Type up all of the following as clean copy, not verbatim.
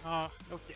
Okay.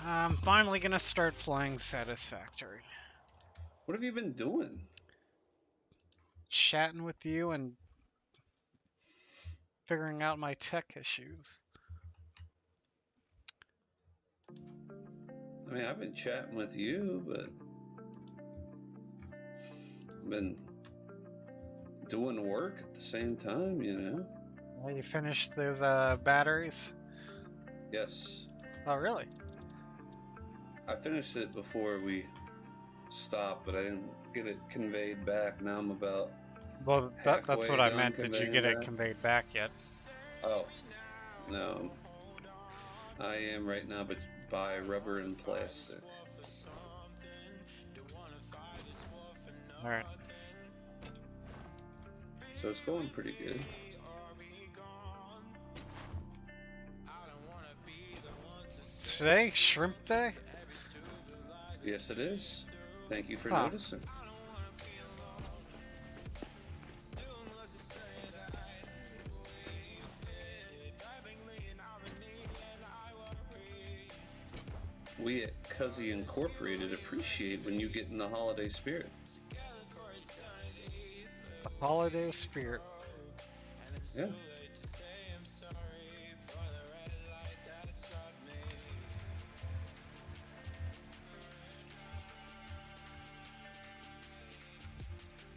I'm finally gonna start playing Satisfactory. What have you been doing? Chatting with you and figuring out my tech issues. I mean, I've been chatting with you, but I've been doing work at the same time, you know? Well, you finished those batteries? Yes. Oh, really? I finished it before we stopped, but I didn't get it conveyed back. Now I'm about Well, that's halfway what I done meant. Did you conveying get it back. conveyed back yet? Oh, no. I am right now, but by rubber and plastic. Alright. So it's going pretty good. Today, Shrimp Day? Yes, it is. Thank you for Huh. noticing. We at Cuzzy Incorporated appreciate when you get in the holiday spirit. The holiday spirit. Yeah.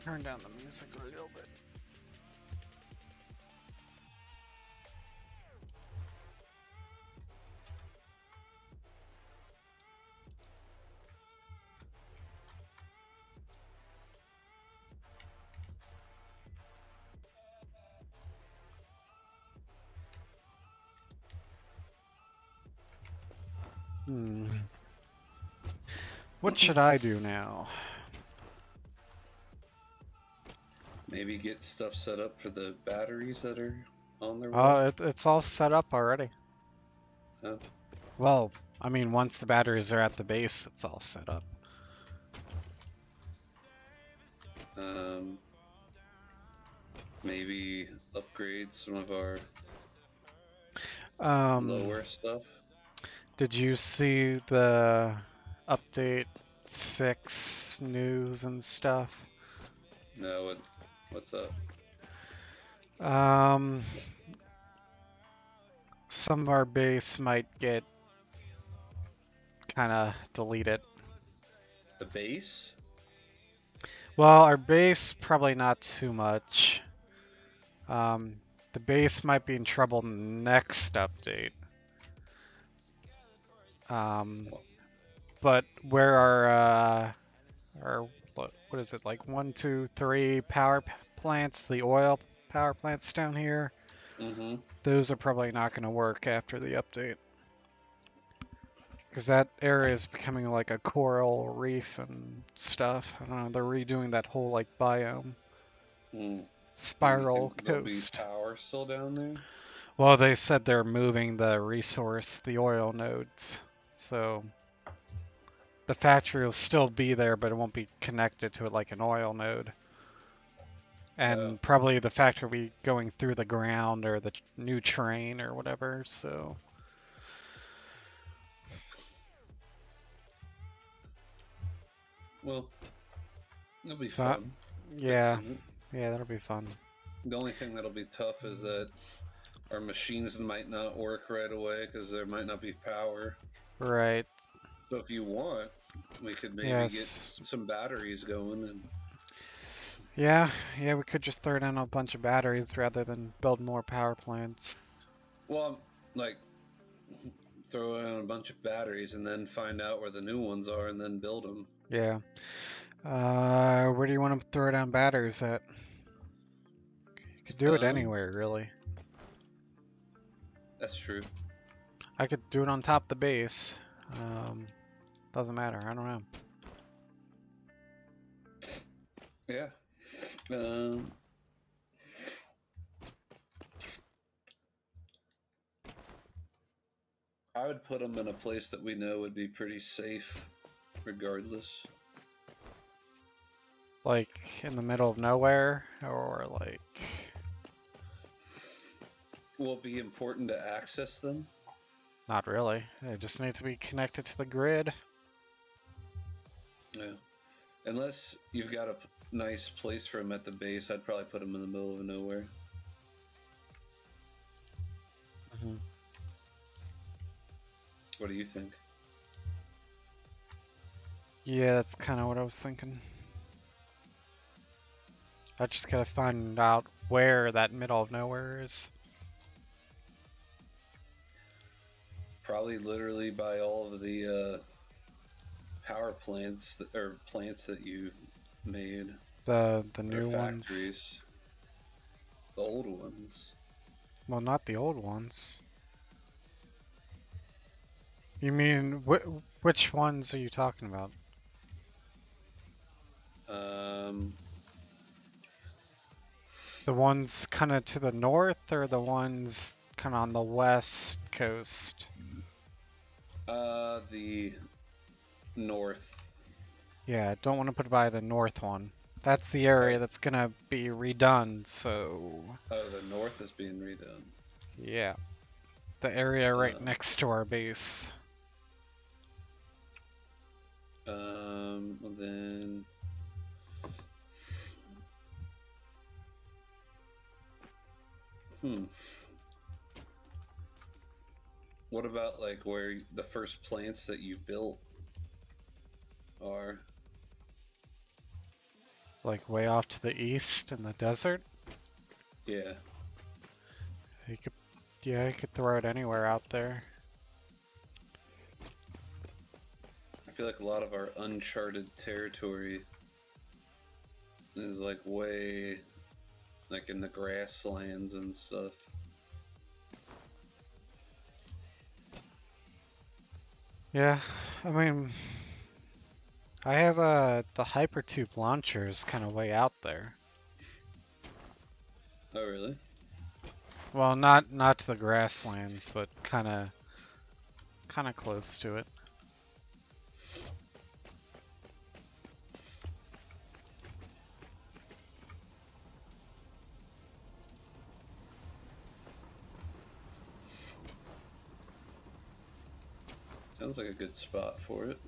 Turn down the music a little bit. What should I do now? Maybe get stuff set up for the batteries that are on their way. It's all set up already. Oh. Well, I mean, once the batteries are at the base, it's all set up. Maybe upgrade some of our Um, lower stuff. Did you see the update 6 news and stuff? No, what's up? Some of our base might get kind of deleted. The base? Well, our base probably not too much. The base might be in trouble next update. But where our what is it, like 1, 2, 3 power plants, the oil power plants down here? Mm-hmm. Those are probably not going to work after the update. Because that area is becoming like a coral reef and stuff. I don't know, they're redoing that whole like biome. Spiral coast. There'll be power still down there? Well, they said they're moving the resource, the oil nodes. So the factory will still be there, but it won't be connected to it like an oil node. And probably the factory will be going through the ground or the new terrain or whatever, so... Well, it'll be So, fun. yeah, Fixing it. yeah, that'll be fun. The only thing that'll be tough is that our machines might not work right away because there might not be power. Right. So if you want, we could maybe get Yes. some batteries going and Yeah, yeah, we could just throw down a bunch of batteries rather than build more power plants. well, like throw in a bunch of batteries and then find out where the new ones are and then build them. Yeah. Where do you want to throw down batteries at? You could do it Um, anywhere, really. that's true. I could do it on top of the base. Doesn't matter. I don't know. Yeah. Um, I would put them in a place that we know would be pretty safe, regardless. Like in the middle of nowhere, or like, Will it be important to access them? not really. They just need to be connected to the grid. Yeah. Unless you've got a nice place for them at the base, I'd probably put them in the middle of nowhere. Hmm. What do you think? Yeah, that's kind of what I was thinking. I just gotta find out where that middle of nowhere is. Probably literally by all of the power plants or plants that you made, The or new ones. factories, the old ones. Well, not the old ones. You mean which ones are you talking about? Um, The ones kind of to the north, or the ones kind of on the west coast? the north. Yeah, don't want to put it by the north one. That's the Oh, area that's gonna be redone, so oh, the north is being redone. yeah. The area right Um, next to our base. then what about like where the first plants that you built are? Like way off to the east in the desert. Yeah, You could, yeah, you could throw it anywhere out there. I feel like a lot of our uncharted territory is like way like in the grasslands and stuff. Yeah, I mean, I have the hypertube launcher is kind of way out there. Oh, really? Well, not to the grasslands, but kind of close to it. Sounds like a good spot for it.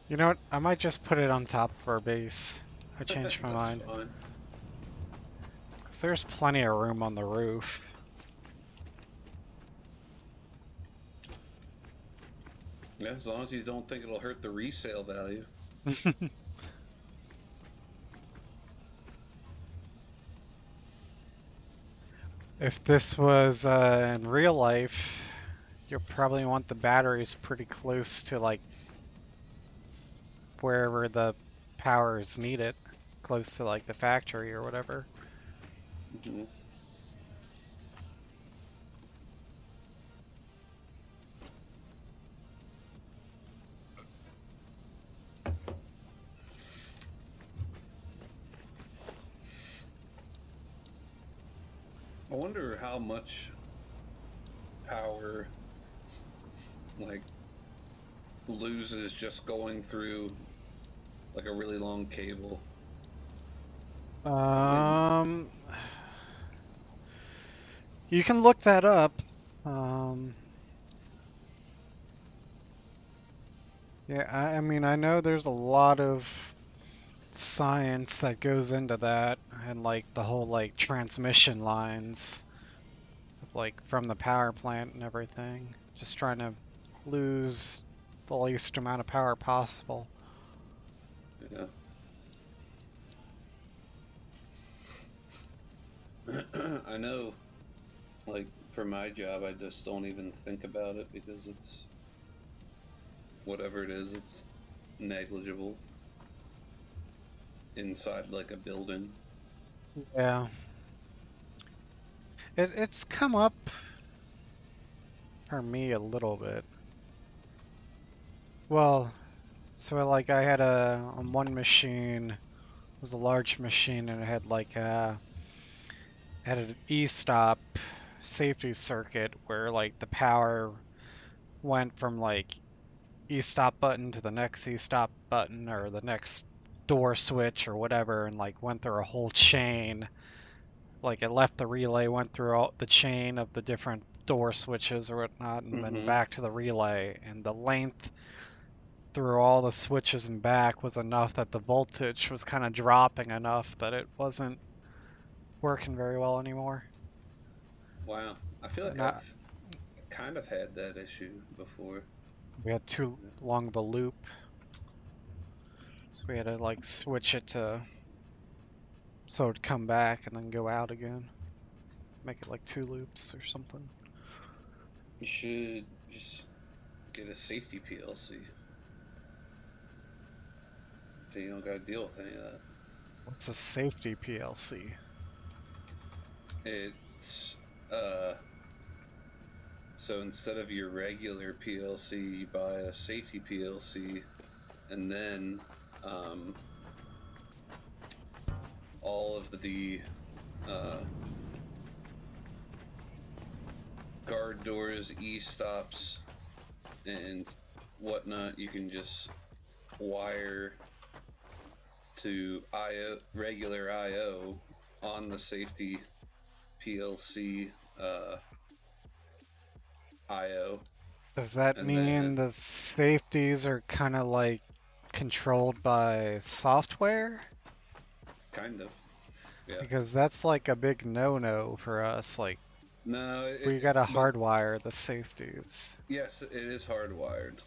You know what? I might just put it on top of our base. I changed my That's mind. fine. 'Cause there's plenty of room on the roof. Yeah, as long as you don't think it'll hurt the resale value. If this was in real life, you'll probably want the batteries pretty close to like wherever the power is needed, close to like the factory or whatever. Mm-hmm. I wonder how much power, like, loses just going through like a really long cable? And You can look that up. Um, yeah, I mean, I know there's a lot of science that goes into that, and like the whole like transmission lines, like from the power plant and everything. Just trying to lose the least amount of power possible. yeah, I know. Like for my job, I just don't even think about it because it's whatever it is. It's negligible inside like a building. Yeah, it's come up for me a little bit. Well, so like I had on one machine, it was a large machine, and it had like had an e-stop safety circuit where like the power went from like e-stop button to the next e-stop button or the next door switch or whatever, and like went through a whole chain. Like it left the relay, went through all the chain of the different door switches or whatnot, and then Mm-hmm. back to the relay. And the length through all the switches and back was enough that the voltage was kind of dropping enough that it wasn't working very well anymore. Wow, I feel like And I've kind of had that issue before. we had too long of a loop, so we had to like switch it to so it'd come back and then go out again. Make it like two loops or something. You should just get a safety PLC so you don't got to deal with any of that. What's a safety PLC? It's so instead of your regular PLC, you buy a safety PLC, and then um, all of the uh, guard doors, e-stops, and whatnot, you can just wire to IO, regular IO on the safety PLC IO, Does that and then mean the safeties are kind of like controlled by software? kind of, yeah. Because that's like a big no-no for us. Like, No, we gotta but hardwire the safeties. yes, it is hardwired,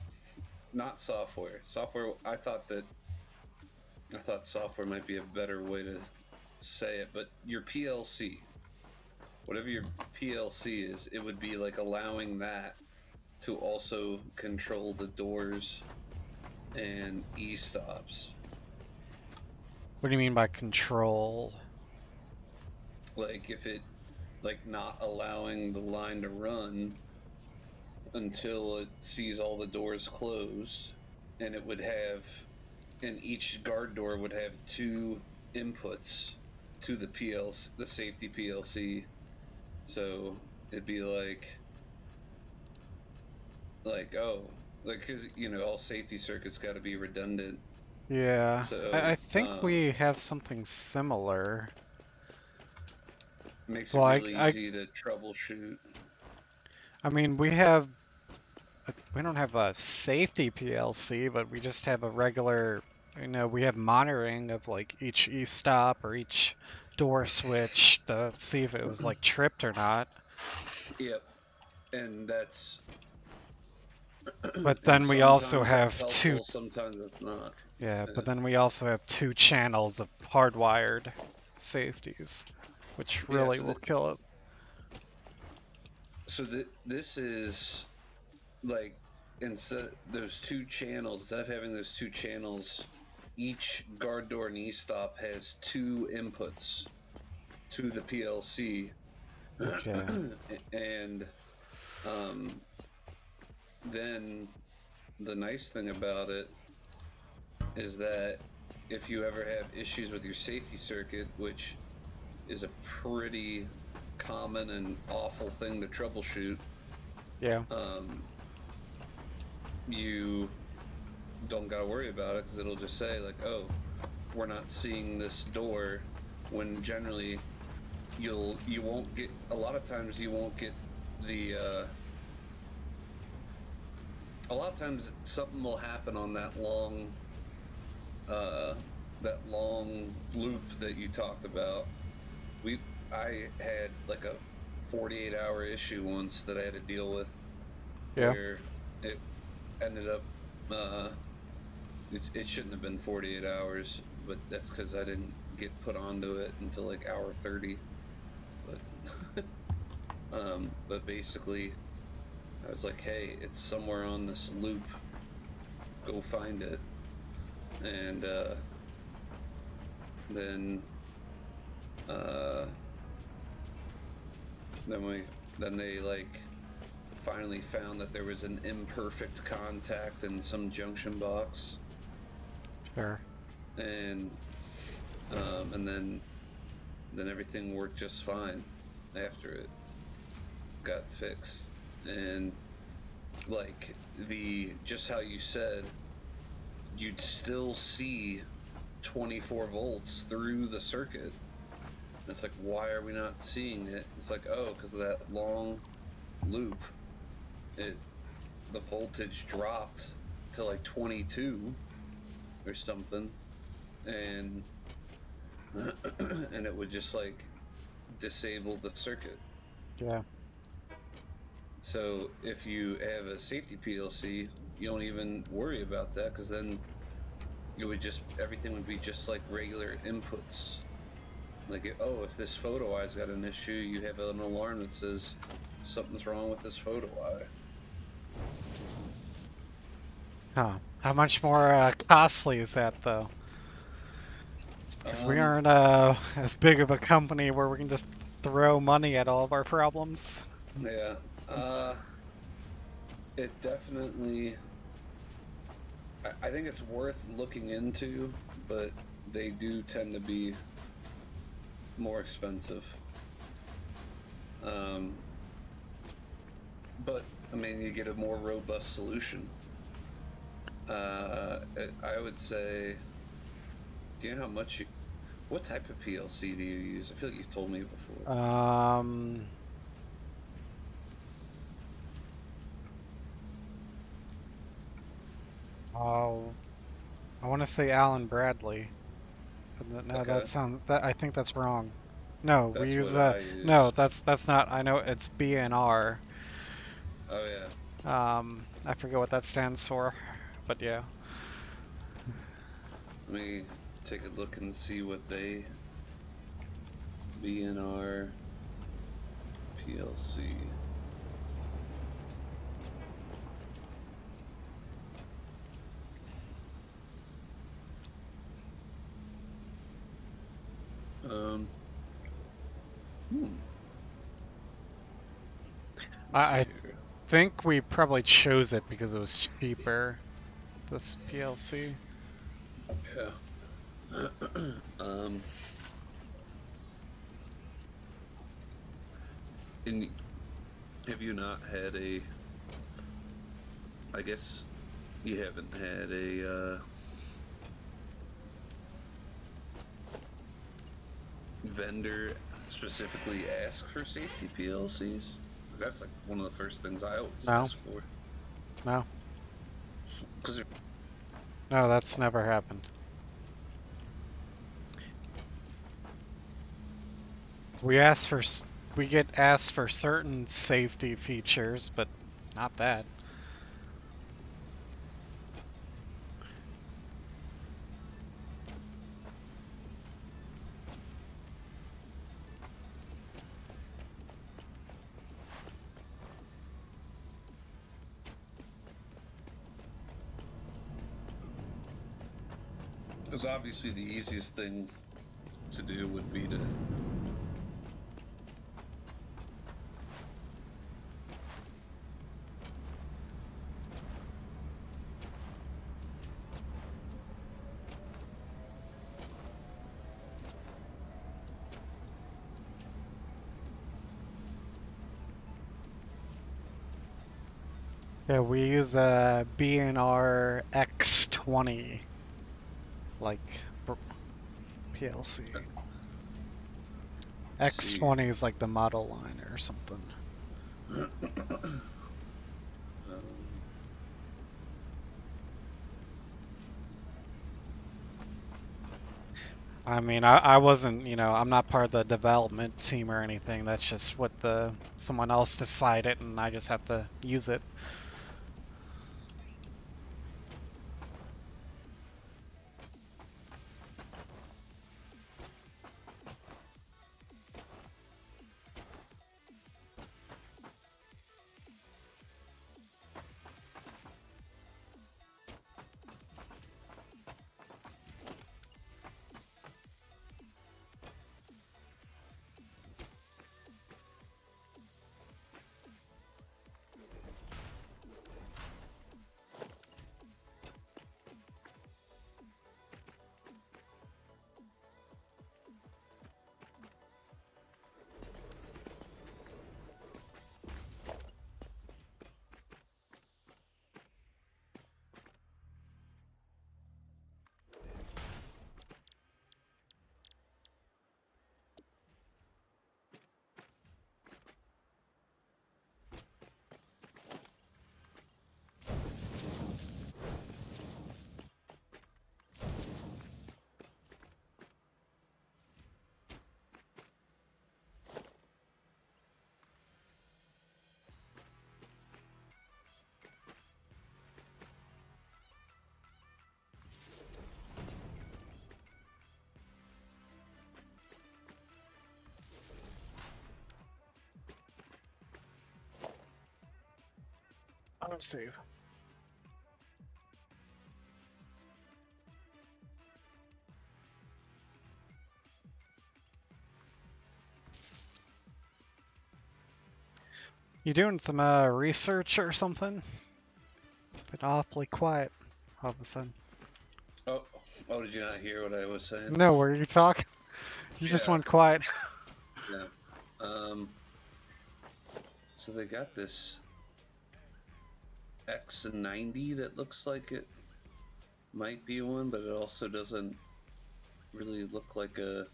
not software. Software, I thought software might be a better way to say it, but your PLC, whatever your PLC is, it would be like allowing that to also control the doors and e-stops. What do you mean by control? Like if it, like not allowing the line to run until it sees all the doors closed, and it would have, and each guard door would have two inputs to the PLC, the safety PLC. So it'd be like oh, like because all safety circuits got to be redundant. Yeah, So I think we have something similar. makes it Well, really easy to troubleshoot. I mean, we don't have a safety PLC, but we just have a regular, we have monitoring of like each e-stop or each door switch to see if it was like tripped or not. Yep, and that's But and then we also sometimes that's have two, helpful, sometimes it's not. yeah, Yeah. but then we also have two channels of hardwired safeties, which Yeah, really will kill it. this is like instead those two channels. Instead of having those two channels, each guard door and e-stop has two inputs to the PLC, Okay. and then the nice thing about it is that if you ever have issues with your safety circuit, which is a pretty common and awful thing to troubleshoot, Yeah. you don't gotta worry about it because it'll just say like, oh, we're not seeing this door, when generally you won't get, a lot of times you won't get the a lot of times something will happen on uh, that long loop that you talked about. I had like a 48-hour issue once that I had to deal with, Yeah. where it ended up it shouldn't have been 48 hours, but that's because I didn't get put onto it until like hour 30. But but basically, I was like, hey, it's somewhere on this loop. Go find it. And then uh, then they like finally found that there was an imperfect contact in some junction box, Sure. and then everything worked just fine after it got fixed. And like, the just how you said, you'd still see 24 volts through the circuit. It's like, why are we not seeing it? It's like, oh, because of that long loop, the voltage dropped to like 22 or something, and and it would just like disable the circuit. Yeah. So if you have a safety PLC, you don't even worry about that, because then it would just, everything would be just like regular inputs. Like, oh, if this photo eye's got an issue, you have an alarm that says something's wrong with this photo eye. Huh. How much more costly is that, though? Because we aren't as big of a company where we can just throw money at all of our problems. Yeah. It definitely, I think it's worth looking into, but they do tend to be more expensive. But I mean, you get a more robust solution. I would say, do you know how much you, what type of PLC do you use? I feel like you've told me before. Oh, I want to say Alan Bradley, but no, Okay. I think that's wrong. No, we That's use what I no, use. that's not. I know it's BNR. Oh yeah. I forget what that stands for, but yeah. Let me take a look and see what they, BNR PLC. Um, hmm. I think we probably chose it because it was cheaper. This PLC. Yeah. um, and have you not had a? I guess you haven't had a vendor specifically ask for safety PLCs. That's like one of the first things I always No, ask for. no, Because no, that's never happened. We get asked for certain safety features, but not that. obviously the easiest thing to do would be to Yeah, we use a B&R X20, like PLC. See. X20 is like the model line or something. I mean, I wasn't, I'm not part of the development team or anything. That's just what someone else decided, and I just have to use it. Auto save. You doing some research or something? Been awfully quiet all of a sudden. Oh, did you not hear what I was saying? No, were you talking? You just Yeah. went quiet. Yeah. So they got this X90 that looks like it might be one, but it also doesn't really look like a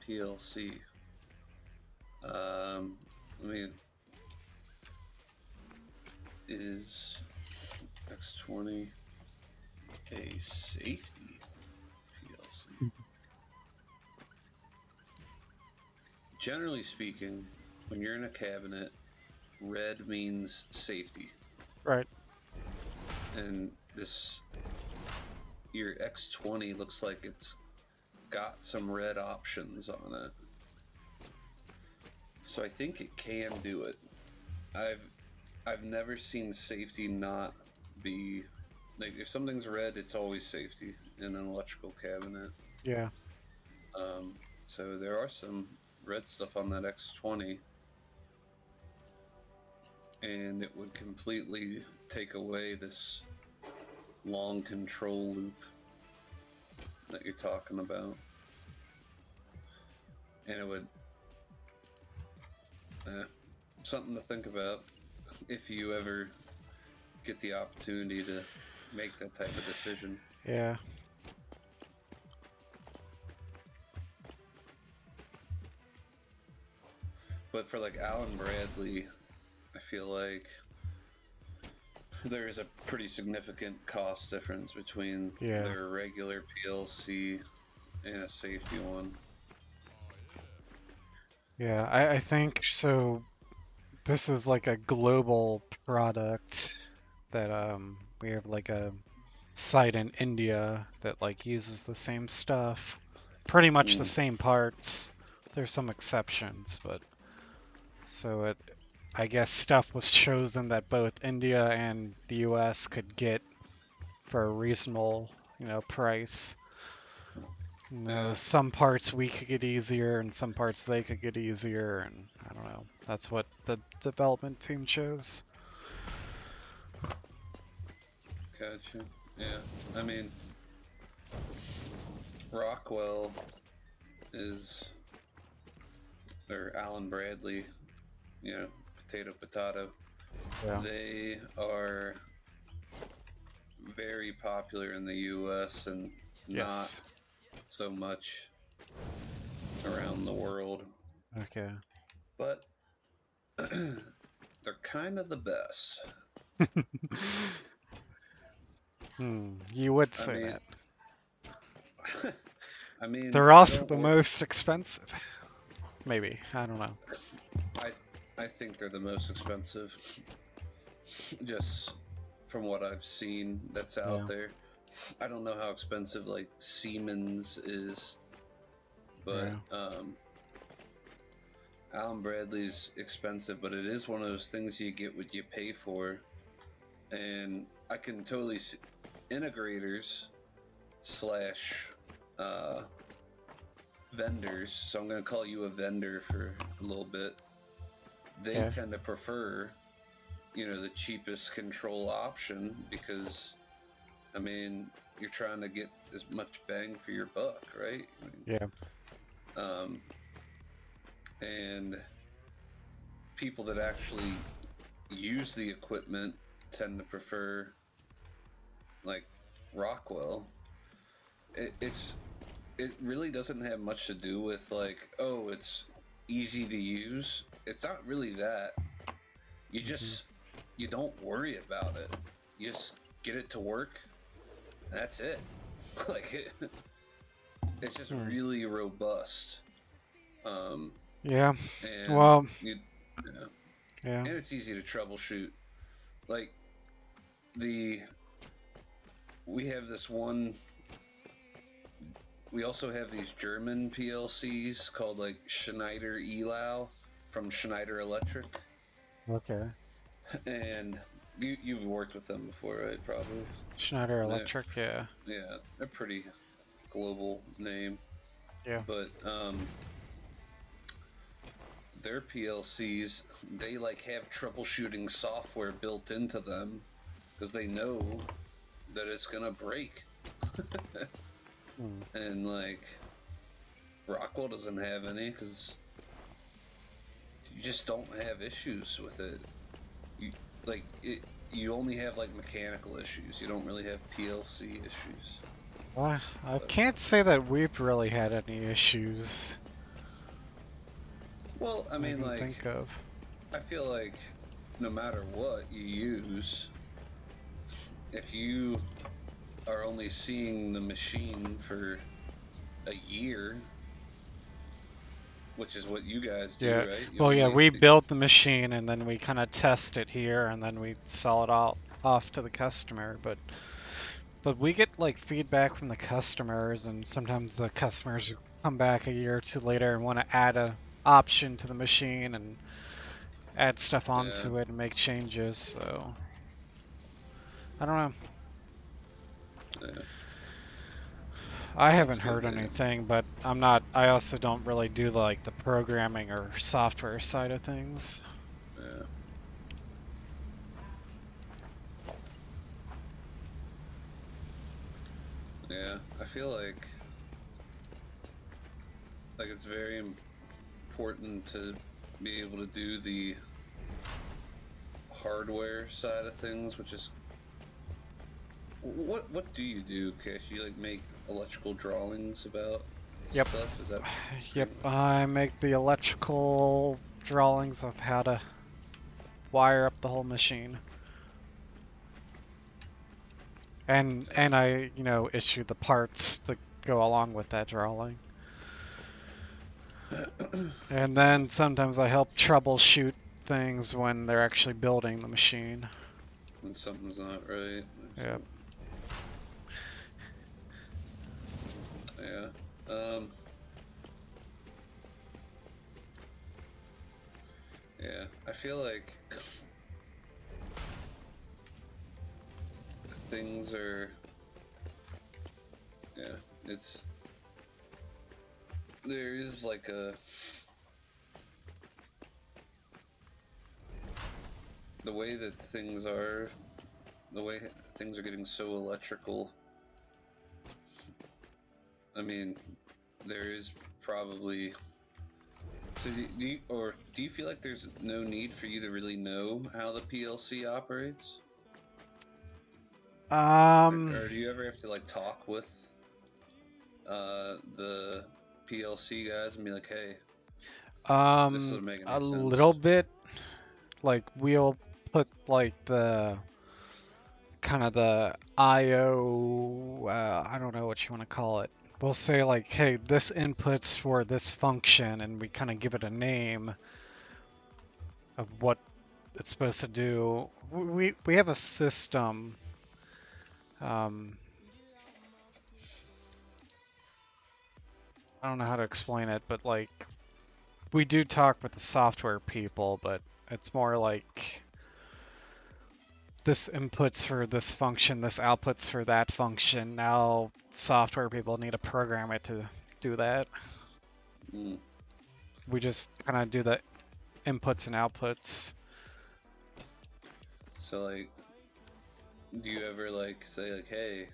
PLC. I mean, is X20 a safety PLC? Generally speaking, when you're in a cabinet, red means safety. Right. And your X20 looks like it's got some red options on it. So I think it can do it. I've never seen safety not be like, if something's red, it's always safety in an electrical cabinet. Yeah. So there are some red stuff on that X20, and it would completely take away this long control loop that you're talking about, and it would something to think about if you ever get the opportunity to make that type of decision. Yeah. But for like Allen Bradley, I feel like there is a pretty significant cost difference between their regular PLC and a safety one. Yeah, I think so. This is like a global product that we have like a site in India that like uses the same stuff, pretty much the same parts. There's some exceptions, but so I guess stuff was chosen that both India and the US could get for a reasonable, price. Some parts we could get easier and some parts they could get easier, and I don't know. That's what the development team chose. Gotcha. Yeah. I mean, Rockwell or Allen Bradley, potato. Yeah. They are very popular in the US and not Yes. so much around the world. Okay. But they're kind of the best. You would I say mean, that. I mean, They're I also don't the work. most expensive. Maybe. I don't know. I I think they're the most expensive, just from what I've seen that's out Yeah. there. I don't know how expensive like Siemens is, but Yeah. Allen Bradley's expensive, but it is one of those things you get what you pay for, and I can totally see integrators slash uh, vendors. So I'm going to call you a vendor for a little bit. They Okay. tend to prefer, the cheapest control option because, I mean, you're trying to get as much bang for your buck, right? Yeah. Um, and people that actually use the equipment tend to prefer like Rockwell. It really doesn't have much to do with like, oh, it's easy to use. It's not really that. You Hmm. just you don't worry about it. You just get it to work. That's it. like it's just Hmm. really robust. Um, Yeah. and Well. you know, Yeah. and it's easy to troubleshoot. Like the we have this one. We also have these German PLCs called like Schneider Elau from Schneider Electric, Okay. and you've worked with them before, right? Probably. Schneider They're, Electric. Yeah. yeah, they're pretty global name, Yeah. but their PLCs, they like have troubleshooting software built into them because they know that it's gonna break. Hmm. And like Rockwell doesn't have any because you just don't have issues with it. You like it. You only have like mechanical issues. You don't really have PLC issues. Well, I But can't say that we've really had any issues well, I I mean, can like think of. I feel like no matter what you use, if you are only seeing the machine for a year, which is what you guys Yeah. do, right? You Well, yeah, only we build the machine and then we kind of test it here and then we sell it all off to the customer. But we get like feedback from the customers and sometimes the customers come back a year or two later and want to add a option to the machine and add stuff yeah, onto it and make changes. So I don't know. yeah, I that's haven't good, heard man. anything, but I also don't really do like the programming or software side of things. Yeah, yeah. I feel like it's very important to be able to do the hardware side of things, which is what do you do, Cash? You like make electrical drawings about Yep. stuff? Is that Yep. pretty much? I make the electrical drawings of how to wire up the whole machine. And I, issue the parts to go along with that drawing. Yeah. And then sometimes I help troubleshoot things when they're actually building the machine. When something's not right. Yep. Yeah. Um. Yeah. I feel like things are. Yeah. It's there is like the way that things are, the way things are getting so electrical. I mean, there is probably So do you feel like there's no need for you to really know how the PLC operates? Or do you ever have to like talk with the PLC guys and be like, hey, this doesn't make any a little sense? bit. Like we'll put like the kind of the IO, I don't know what you want to call it. We'll say like, hey, this input's for this function, and we kind of give it a name of what it's supposed to do. We have a system. I don't know how to explain it, but like we do talk with the software people, but it's more like this inputs for this function, this outputs for that function. Now software people need to program it to do that. Mm. We just kind of do the inputs and outputs. So like, do you ever like say like, hey,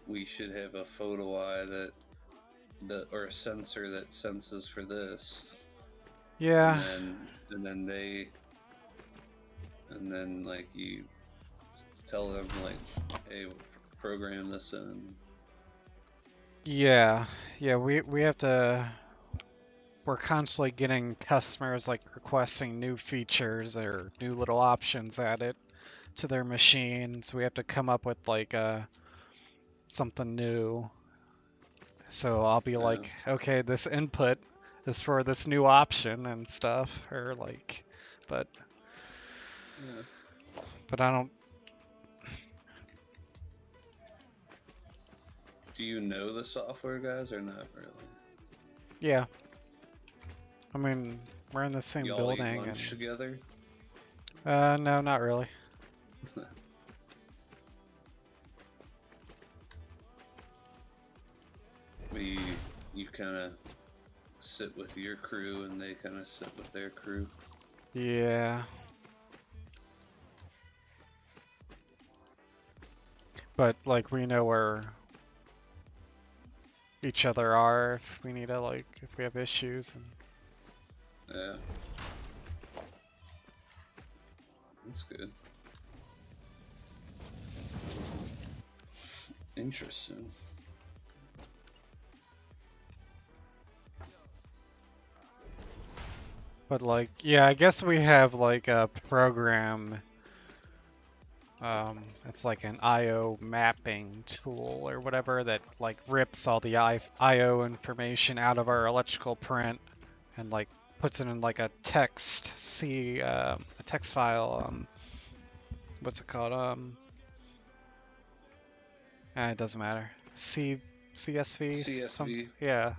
we should have a photo eye or a sensor that senses for this, Yeah, and then like you tell them like, hey, program this in. yeah, yeah. We have to. We're constantly getting customers like requesting new features or new little options added to their machines. We have to come up with like something new. So I'll be Yeah, like, okay, this input is for this new option and stuff, or like, but yeah. but I don't. Do you know the software guys or not really? Yeah, I mean, we're in the same Y'all eat building, lunch and together? no, not really. you you kind of sit with your crew and they kind of sit with their crew. Yeah, but like we know where each other are if we need to like if we have issues. And Yeah, that's good. Interesting. but like, yeah, I guess we have like a program. It's like an IO mapping tool or whatever that like rips all the IO information out of our electrical print and like puts it in like a text a text file. What's it called? It doesn't matter. CSV, some CSV. yeah.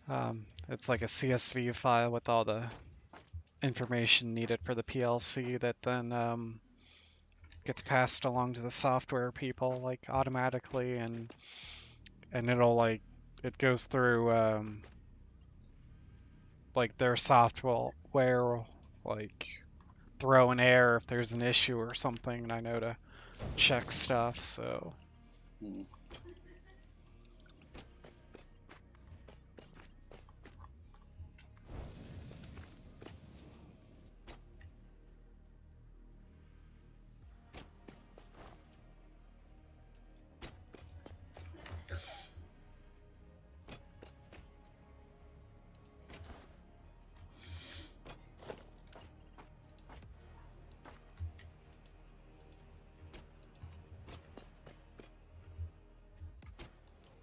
Yeah. It's like a CSV file with all the information needed for the PLC that then gets passed along to the software people like automatically, and it'll like it goes through like their software like throw an error if there's an issue or something, and I know to check stuff. So Hmm.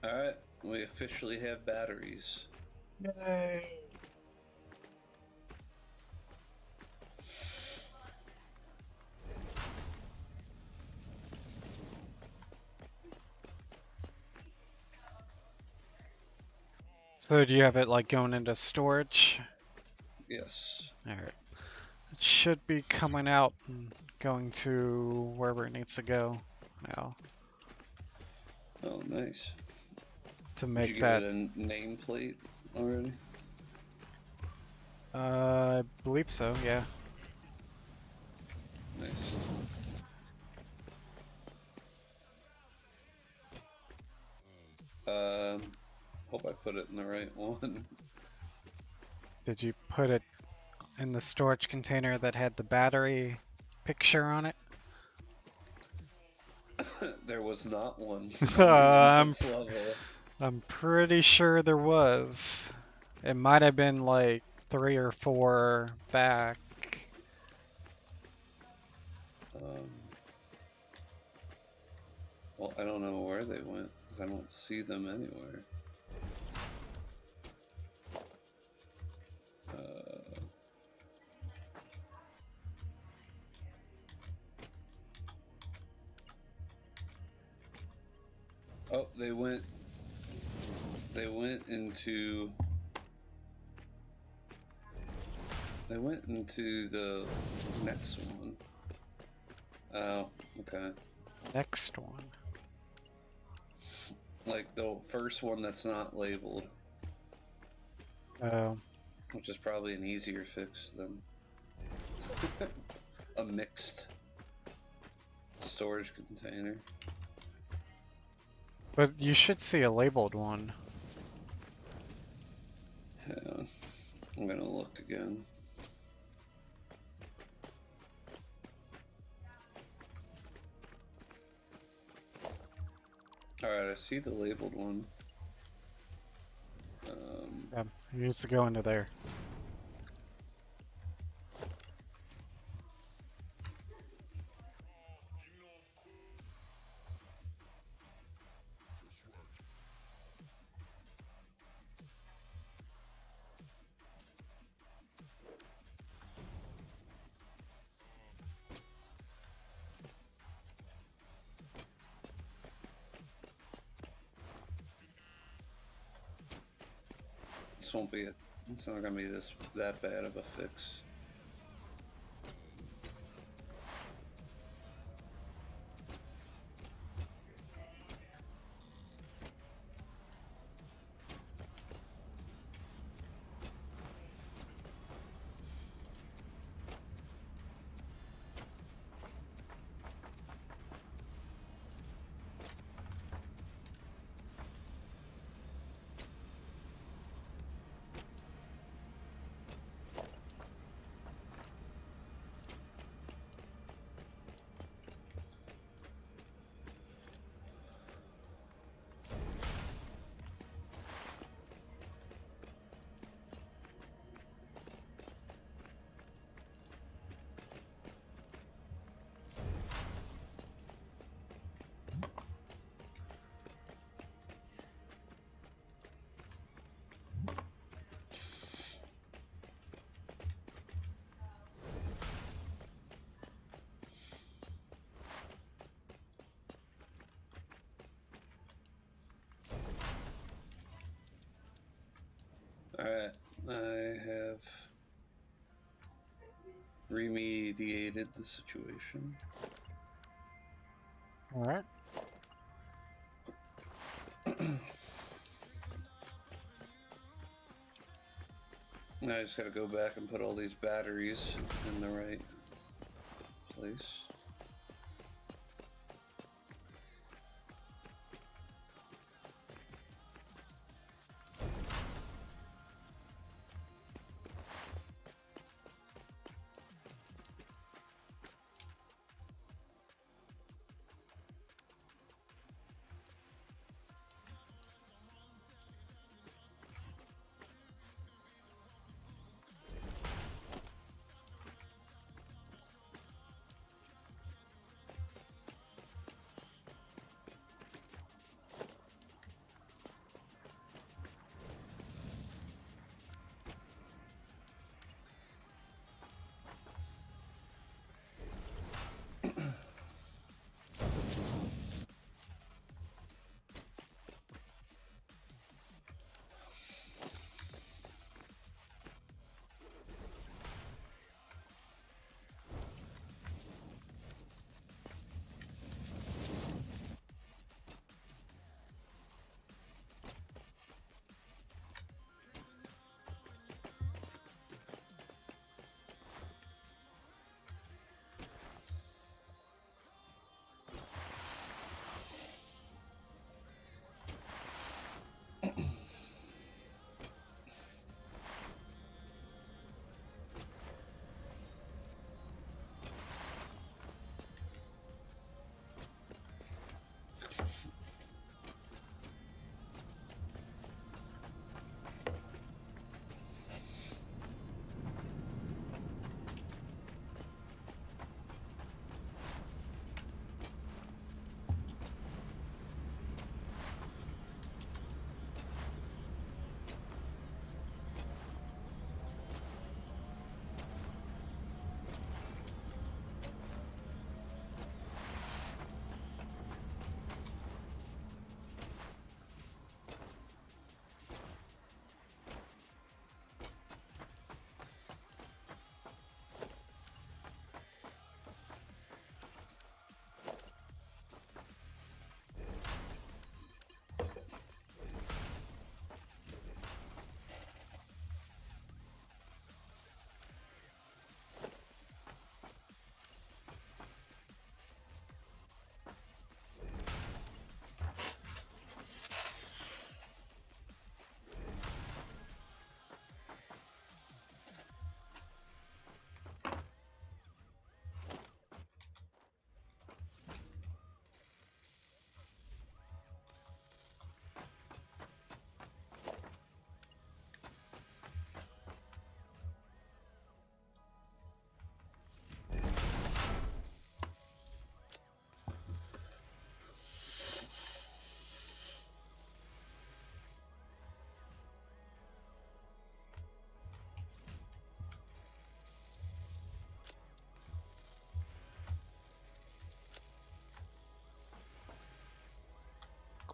All right, we officially have batteries. yay. So do you have it like going into storage? Yes. All right. It should be coming out and going to wherever it needs to go now Oh, nice. to Did you make give it that. a nameplate already? I believe so, yeah. Nice. Hope I put it in the right one. Did you put it in the storage container that had the battery picture on it? There was not one on the I'm inputs level. I'm pretty sure there was. It might have been like 3 or 4 back. Well, I don't know where they went because I don't see them anywhere. Oh, they went into the next one. Oh, okay. Next one. Like the first one that's not labeled, Oh, which is probably an easier fix than a mixed storage container. but you should see a labeled one. Yeah, I'm gonna look again. Alright, I see the labeled one. He needs to go into there. This won't be it's not gonna be that bad of a fix. Alright, I have remediated the situation. Alright. Now I just gotta go back and put all these batteries in the right place.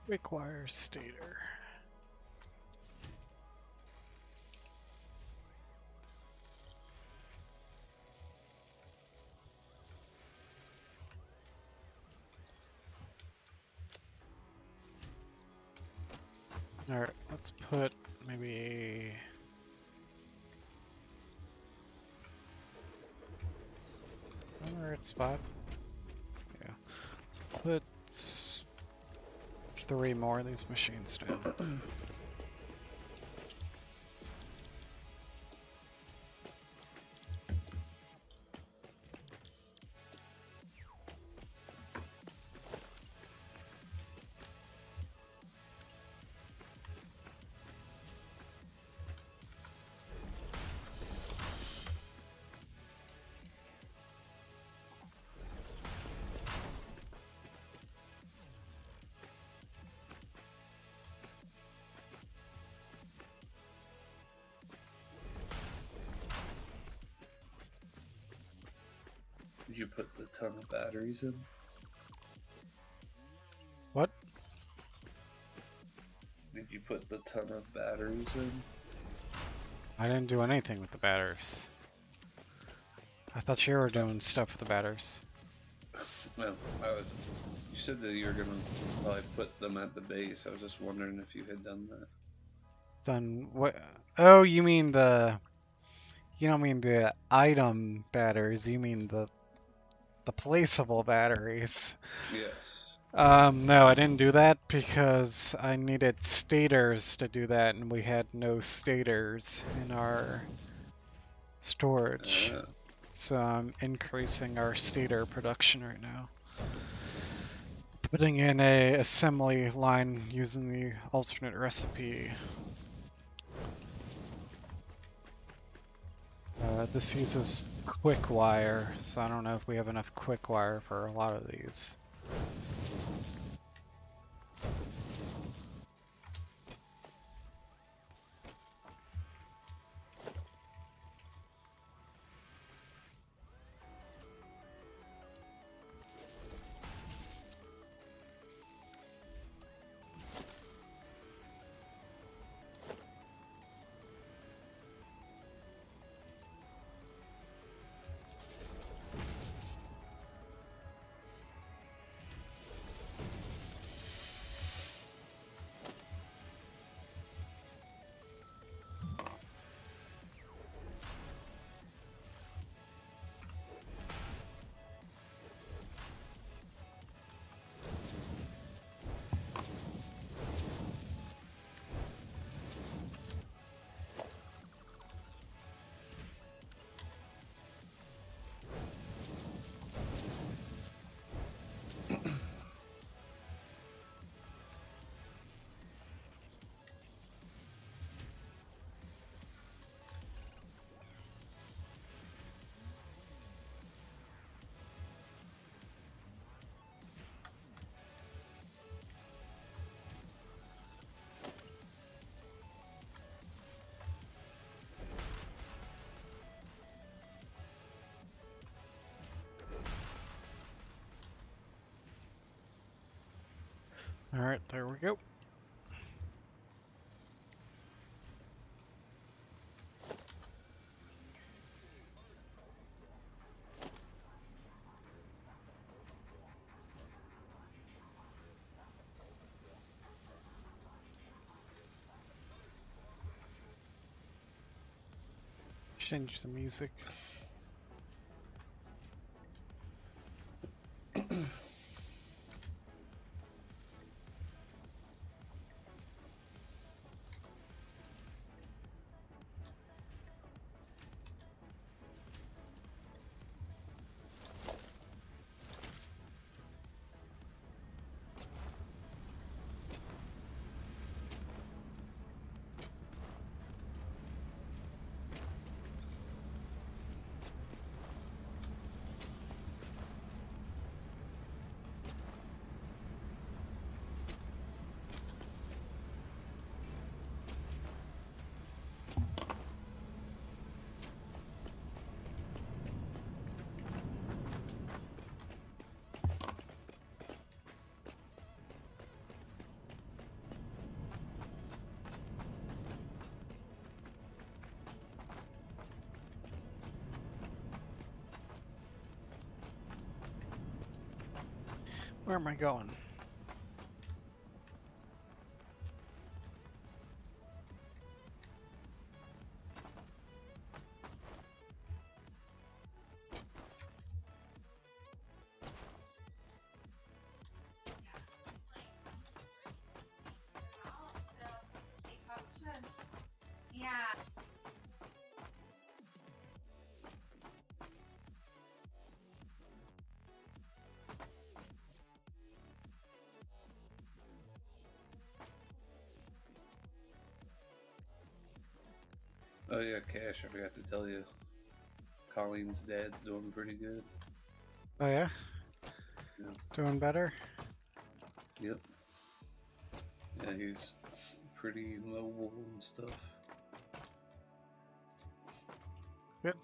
Quick wire stator. Alright, let's put maybe on the right spot. Yeah. Let's put 3 more of these machines down. Did you put the ton of batteries in? What? Did you put the ton of batteries in? I didn't do anything with the batteries. I thought you were doing stuff with the batteries. No, you said that you were gonna probably put them at the base. I was just wondering if you had done that. Done what? Oh, you mean the... You don't mean the item batteries, you mean the placeable batteries. Yes. No, I didn't do that because I needed stators to do that, and we had no stators in our storage. So I'm increasing our stator production right now. Putting in a assembly line using the alternate recipe. This uses quick wire, so I don't know if we have enough quick wire for a lot of these. Alright, there we go. Change the music. Where am I going? Oh yeah, Cash, I forgot to tell you. Colleen's dad's doing pretty good. Oh yeah? Yeah. Doing better? Yep. Yeah, he's pretty mobile and stuff. Good.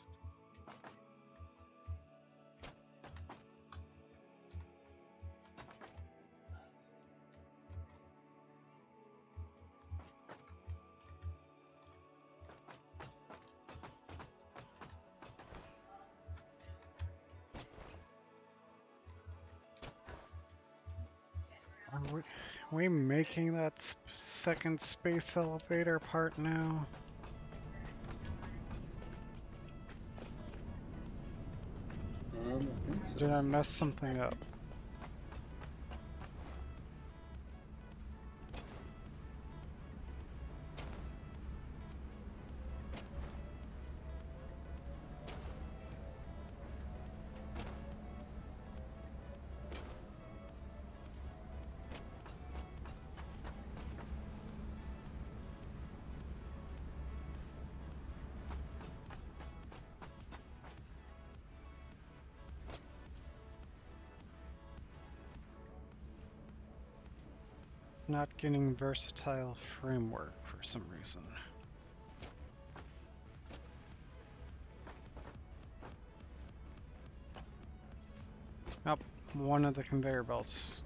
Are we making that second space elevator part now? I think so. Did I mess something up? Not getting versatile framework for some reason. Oh, one of the conveyor belts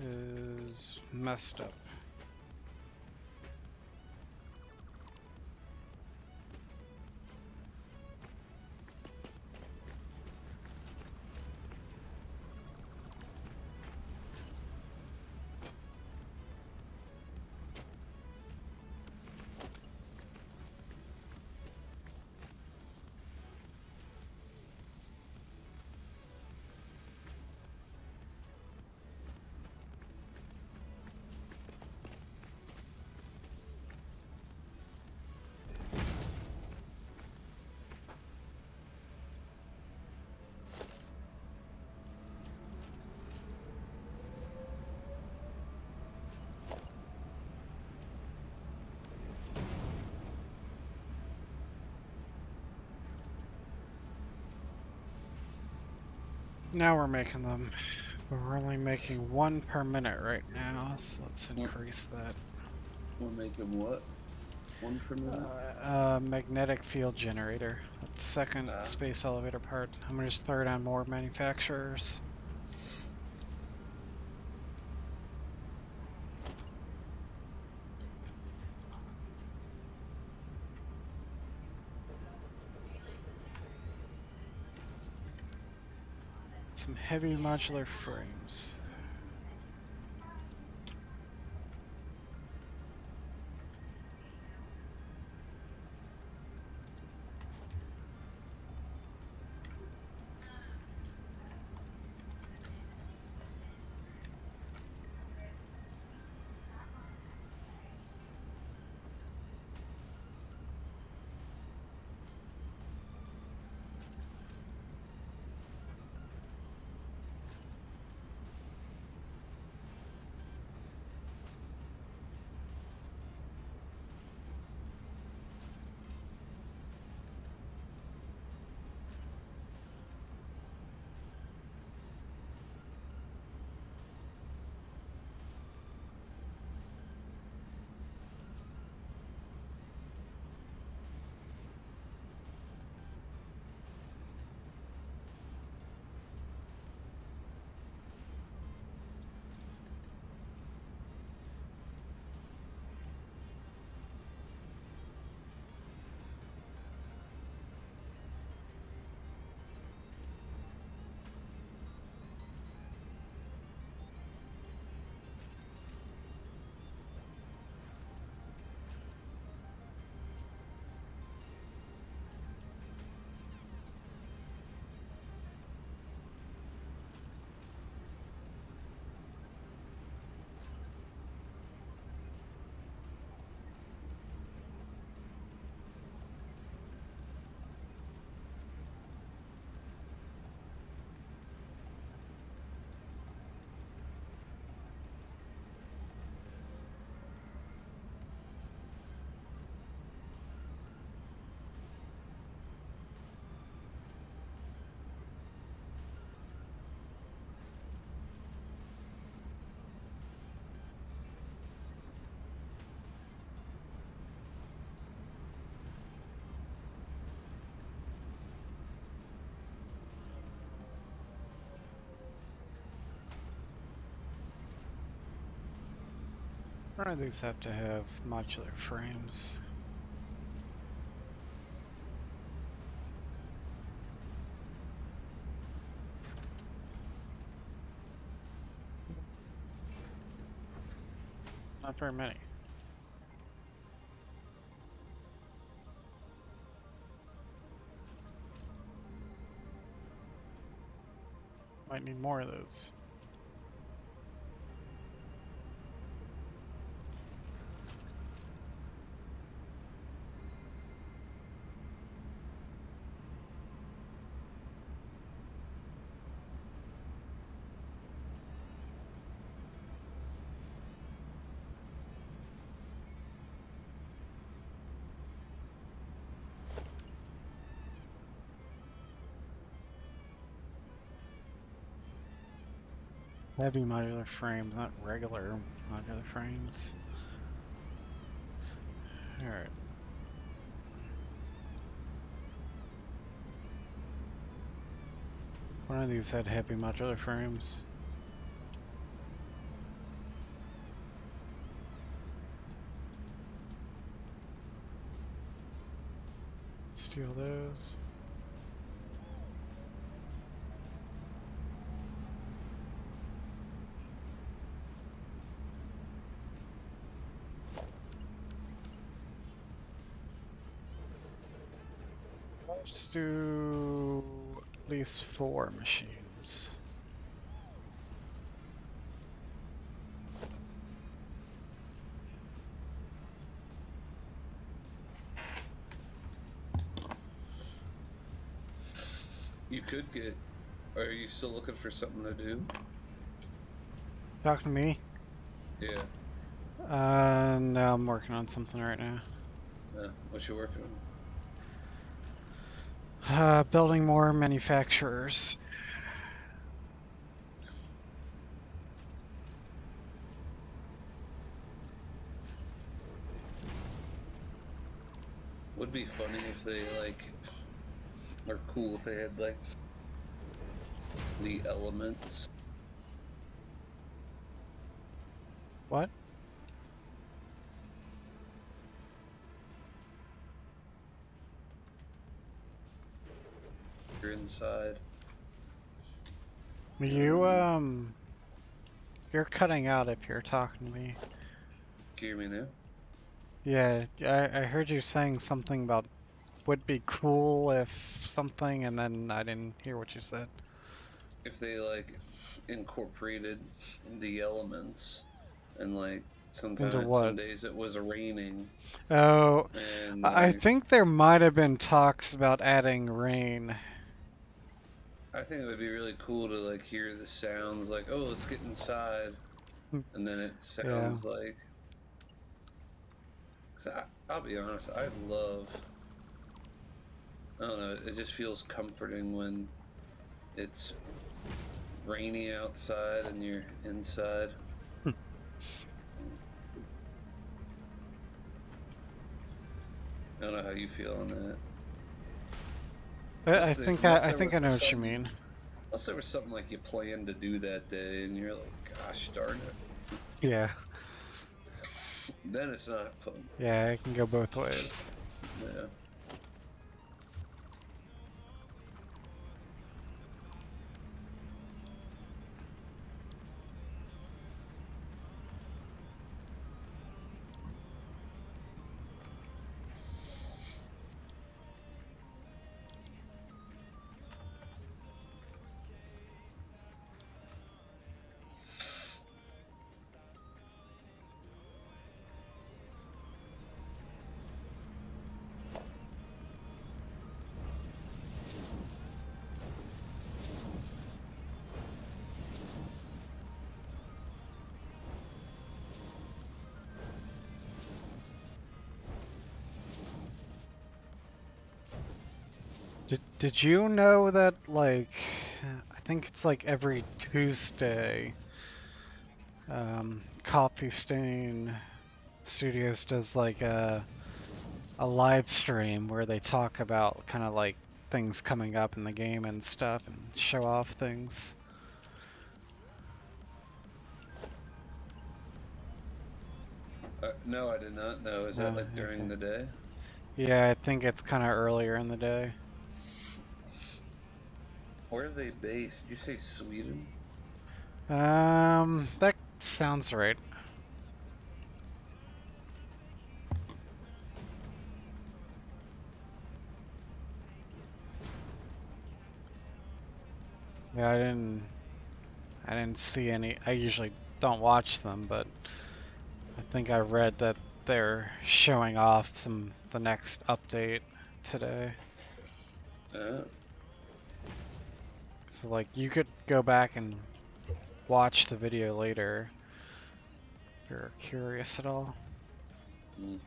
is messed up. Now we're making them. But we're only making one per minute right now, so let's increase that. We're making what? One per minute? Magnetic field generator. That's second space elevator part. I'm gonna just throw it on more manufacturers. Some heavy modular frames. One of these have to have modular frames. Not very many. Might need more of those. Heavy modular frames, not regular modular frames. Alright. One of these had heavy modular frames. Steal those. Let's do at least 4 machines. You could get. Are you still looking for something to do? Talking to me? Yeah. No, I'm working on something right now. What you working on? Building more manufacturers. Would be funny if they like. Or cool if they had like the elements. What? You're inside. You, you're cutting out if you're talking to me. Can you hear me now? Yeah, I heard you saying something about would be cool if something, and then I didn't hear what you said. If they like incorporated the elements and like Into sometimes what? some days it was raining Oh, and I like think there might have been talks about adding rain. I think it would be really cool to like hear the sounds like, oh, let's get inside, and then it sounds like. Cause I'll be honest, I love. I don't know. It just feels comforting when it's rainy outside and you're inside. I don't know how you feel on that. I think I know what you mean. Unless there was something like you planned to do that day and you're like, gosh darn it. Yeah. Then it's not fun. Yeah, it can go both ways. Yeah. Did you know that, like, I think it's like every Tuesday, Coffee Stain Studios does like a live stream where they talk about kind of like things coming up in the game and stuff and show off things. No, I did not know. Is that like during Okay. the day? Yeah, I think it's kind of earlier in the day. Where are they based? Did you say Sweden? That sounds right. Yeah, I didn't see any. I usually don't watch them, but I think I read that they're showing off the next update today. Uh, So like you could go back and watch the video later if you're curious at all. mm.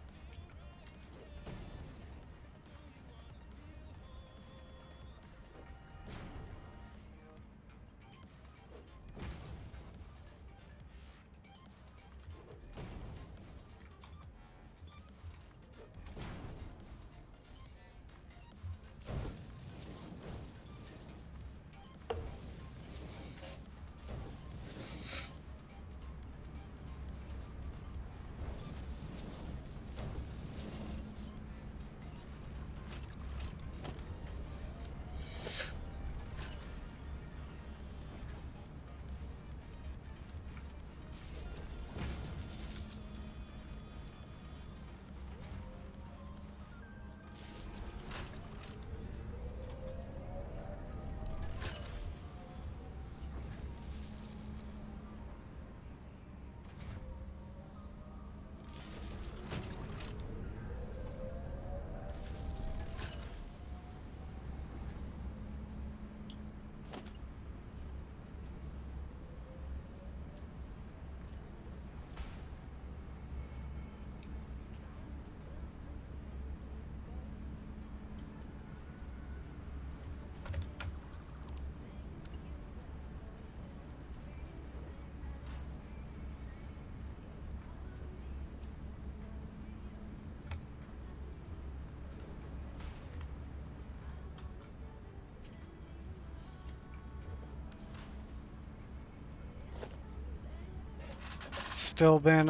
Still been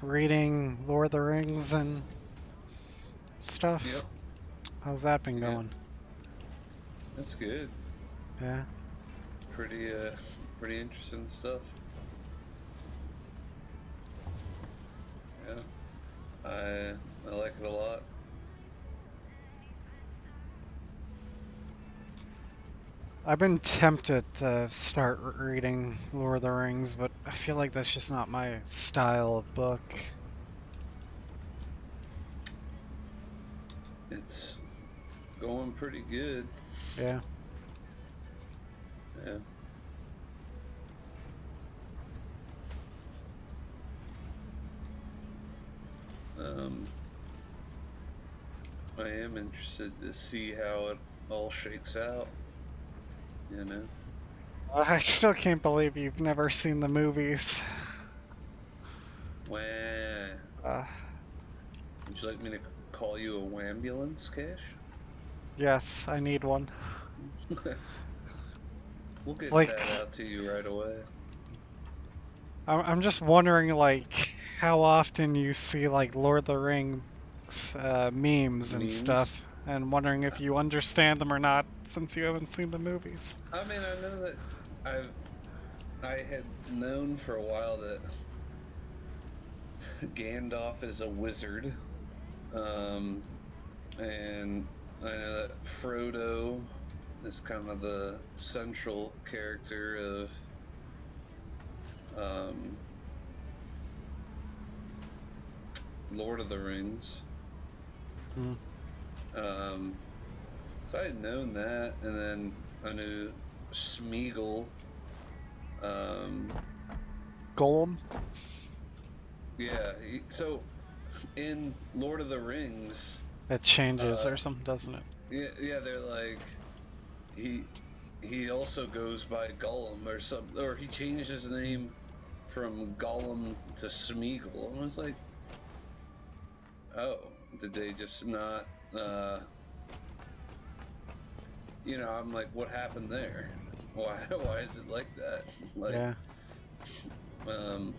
reading Lord of the Rings and stuff. Yep. How's that been Yeah. going? That's good. Yeah. Pretty pretty interesting stuff. Yeah. I like it a lot. I've been tempted to start reading Lord of the Rings, but I feel like that's just not my style of book. It's going pretty good. Yeah. Yeah. Um, I am interested to see how it all shakes out. You know. I still can't believe you've never seen the movies. Wah. Uh, Would you like me to call you a wambulance, Cash? yes, I need one. We'll get Like, that out to you right away. I'm just wondering, like, how often you see, like, Lord of the Rings memes and Memes. stuff, and wondering if you understand them or not, since you haven't seen the movies. I mean, I know that I had known for a while that Gandalf is a wizard, and I know that Frodo is kind of the central character of Lord of the Rings. Hmm. So I had known that, and then I knew Smeagol. Golem? Yeah, so in Lord of the Rings, It changes uh, or something, doesn't it? yeah, they're like he also goes by Gollum or something, or he changed his name from Gollum to Smeagol. I was like, oh, did they just not? I'm like, what happened there? Why is it like that? Like, Yeah. um,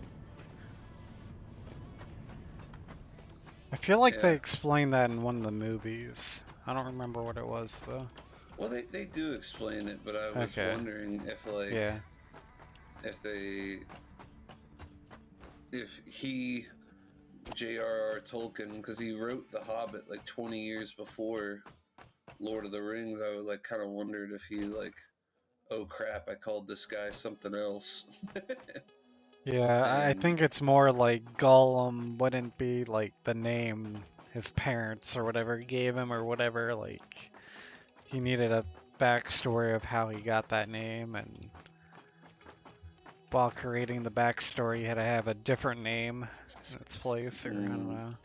I feel like they Yeah. explained that in one of the movies. I don't remember what it was though. Well, they do explain it, but I was Okay. wondering if like Yeah. if they if he J.R.R. Tolkien, because he wrote The Hobbit like 20 years before Lord of the Rings. I would like kind of wondered if he like, oh crap, I called this guy something else. Yeah, I And think it's more like Gollum wouldn't be like the name his parents or whatever gave him or whatever. Like he needed a backstory of how he got that name, and while creating the backstory, he had to have a different name in its place, or I don't mm, know.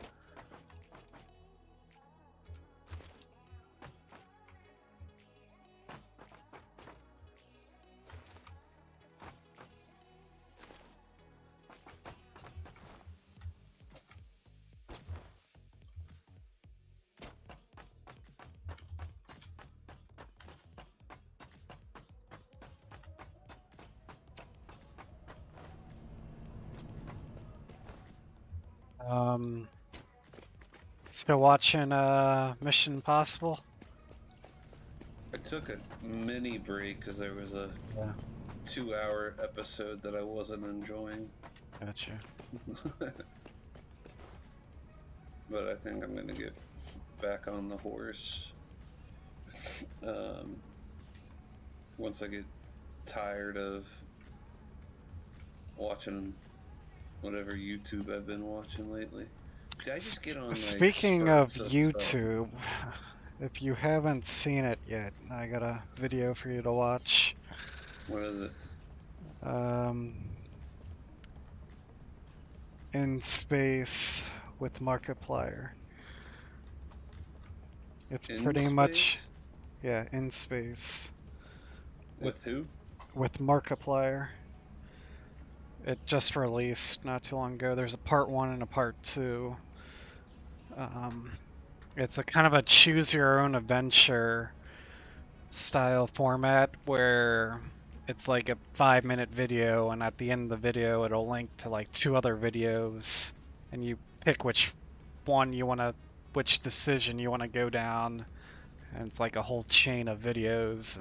Um, Still watching Mission Impossible? I took a mini break because there was a Yeah, 2-hour episode that I wasn't enjoying. gotcha. But I think I'm gonna get back on the horse um, once I get tired of watching whatever YouTube I've been watching lately. See, I just get on like Speaking of spurts of stuff. YouTube, if you haven't seen it yet, I got a video for you to watch. What is it? Um, in space with Markiplier. It's In pretty space? much, yeah, in space. It, With who? with Markiplier. It just released not too long ago. There's a part 1 and a part 2. It's a kind of a choose your own adventure style format where it's like a 5-minute video, and at the end of the video it'll link to like 2 other videos, and you pick which one you want to, which decision you want to go down, and it's like a whole chain of videos,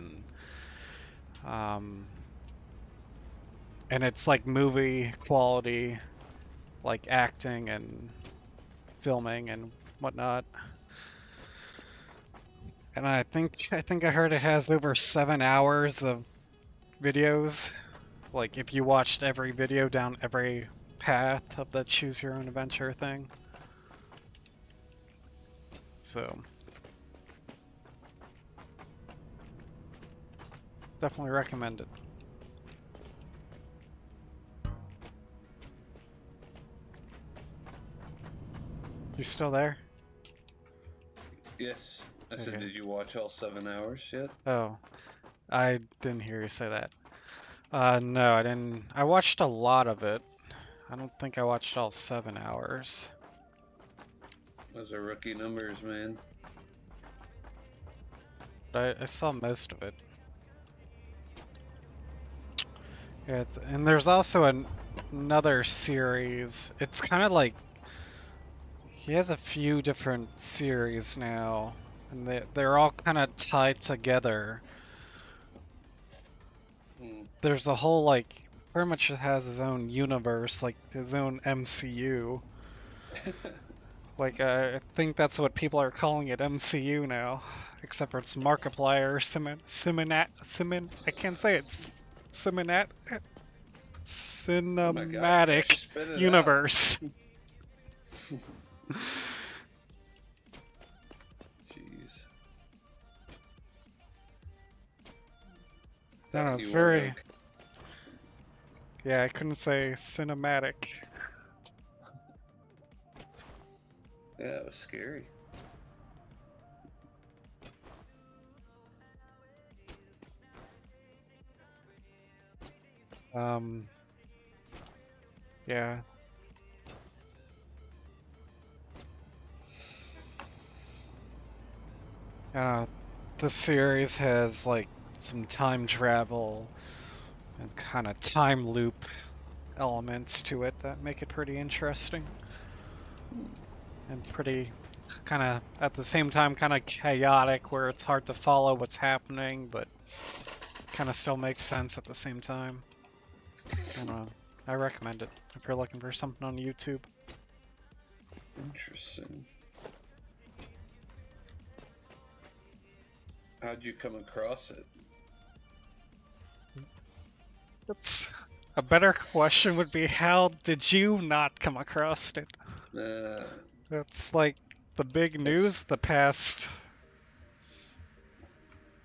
um, and it's like movie quality, like acting and filming and whatnot. And I think I heard it has over 7 hours of videos. Like if you watched every video down every path of the choose your own adventure thing. So definitely recommend it. You still there? Yes. I said, Okay. did you watch all 7 hours yet? Oh, I didn't hear you say that. No, I didn't. I watched a lot of it. I don't think I watched all 7 hours. Those are rookie numbers, man. But I saw most of it. Yeah, and there's also another series. It's kind of like he has a few different series now, and they're all kind of tied together. Hmm. There's a whole like pretty much has his own universe, like his own MCU. Like I think that's what people are calling it, MCU now, except for it's Markiplier, I can't say it, Cinemat, Oh my god, cinematic Fish, spit it out. universe. Jeez. No, no, Thought it's you were very, okay. yeah, I couldn't say cinematic. Yeah, it was scary. Um, yeah. The series has like some time travel and kind of time loop elements to it that make it pretty interesting. and pretty kind of at the same time kind of chaotic where it's hard to follow what's happening, but kind of still makes sense at the same time. I don't know. I recommend it if you're looking for something on YouTube. Interesting. How'd you come across it? That's a better question would be how did you not come across it? That's like the big news the past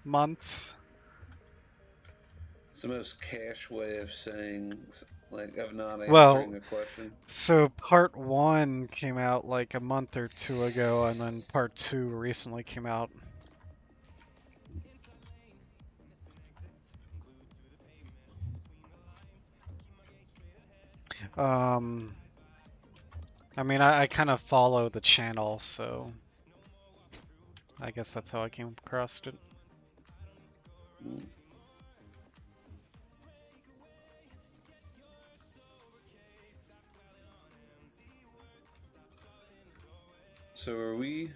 months. It's the most cash way of saying, like, of not Well, answering a question. so part 1 came out like a month or 2 ago, and then part 2 recently came out. I mean, I kind of follow the channel, so I guess that's how I came across it. So are we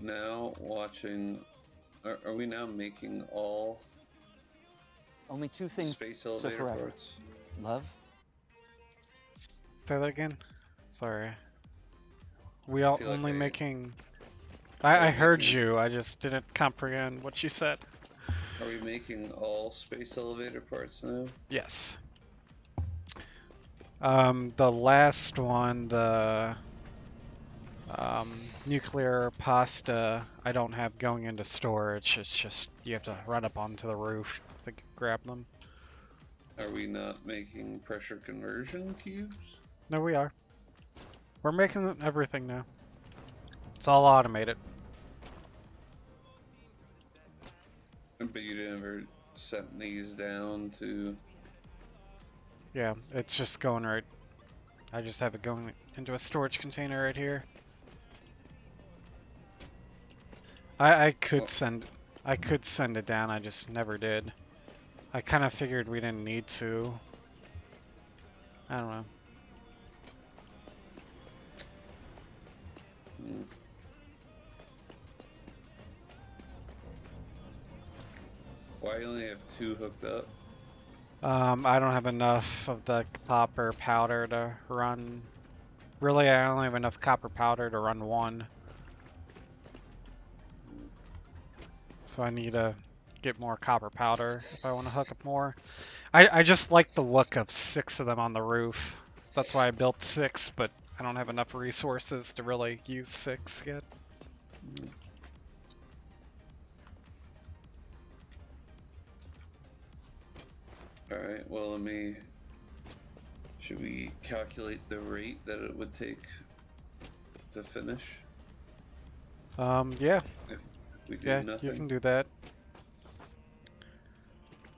now watching, are we now making all Only two things space so elevator forever. parts? Love. Say that again? Sorry. We are feel like only I- making... I heard making- you, I just didn't comprehend what you said. Are we making all space elevator parts now? Yes. The last one, the nuclear pasta, I don't have going into storage. It's just you have to run up onto the roof to grab them. Are we not making pressure conversion cubes? No, we are. We're making everything now. It's all automated. But you never sent these down to... Yeah, it's just going right. I just have it going into a storage container right here. I could send it down, I just never did. I kind of figured we didn't need to. I don't know. Why you only have 2 hooked up? I don't have enough of the copper powder to run. Really, I only have enough copper powder to run 1. So I need to get more copper powder if I want to hook up more. I just like the look of 6 of them on the roof. That's why I built 6, but I don't have enough resources to really use 6 yet. Alright, well let me... Should we calculate the rate that it would take to finish? Yeah. If we do Yeah, nothing? you can do that.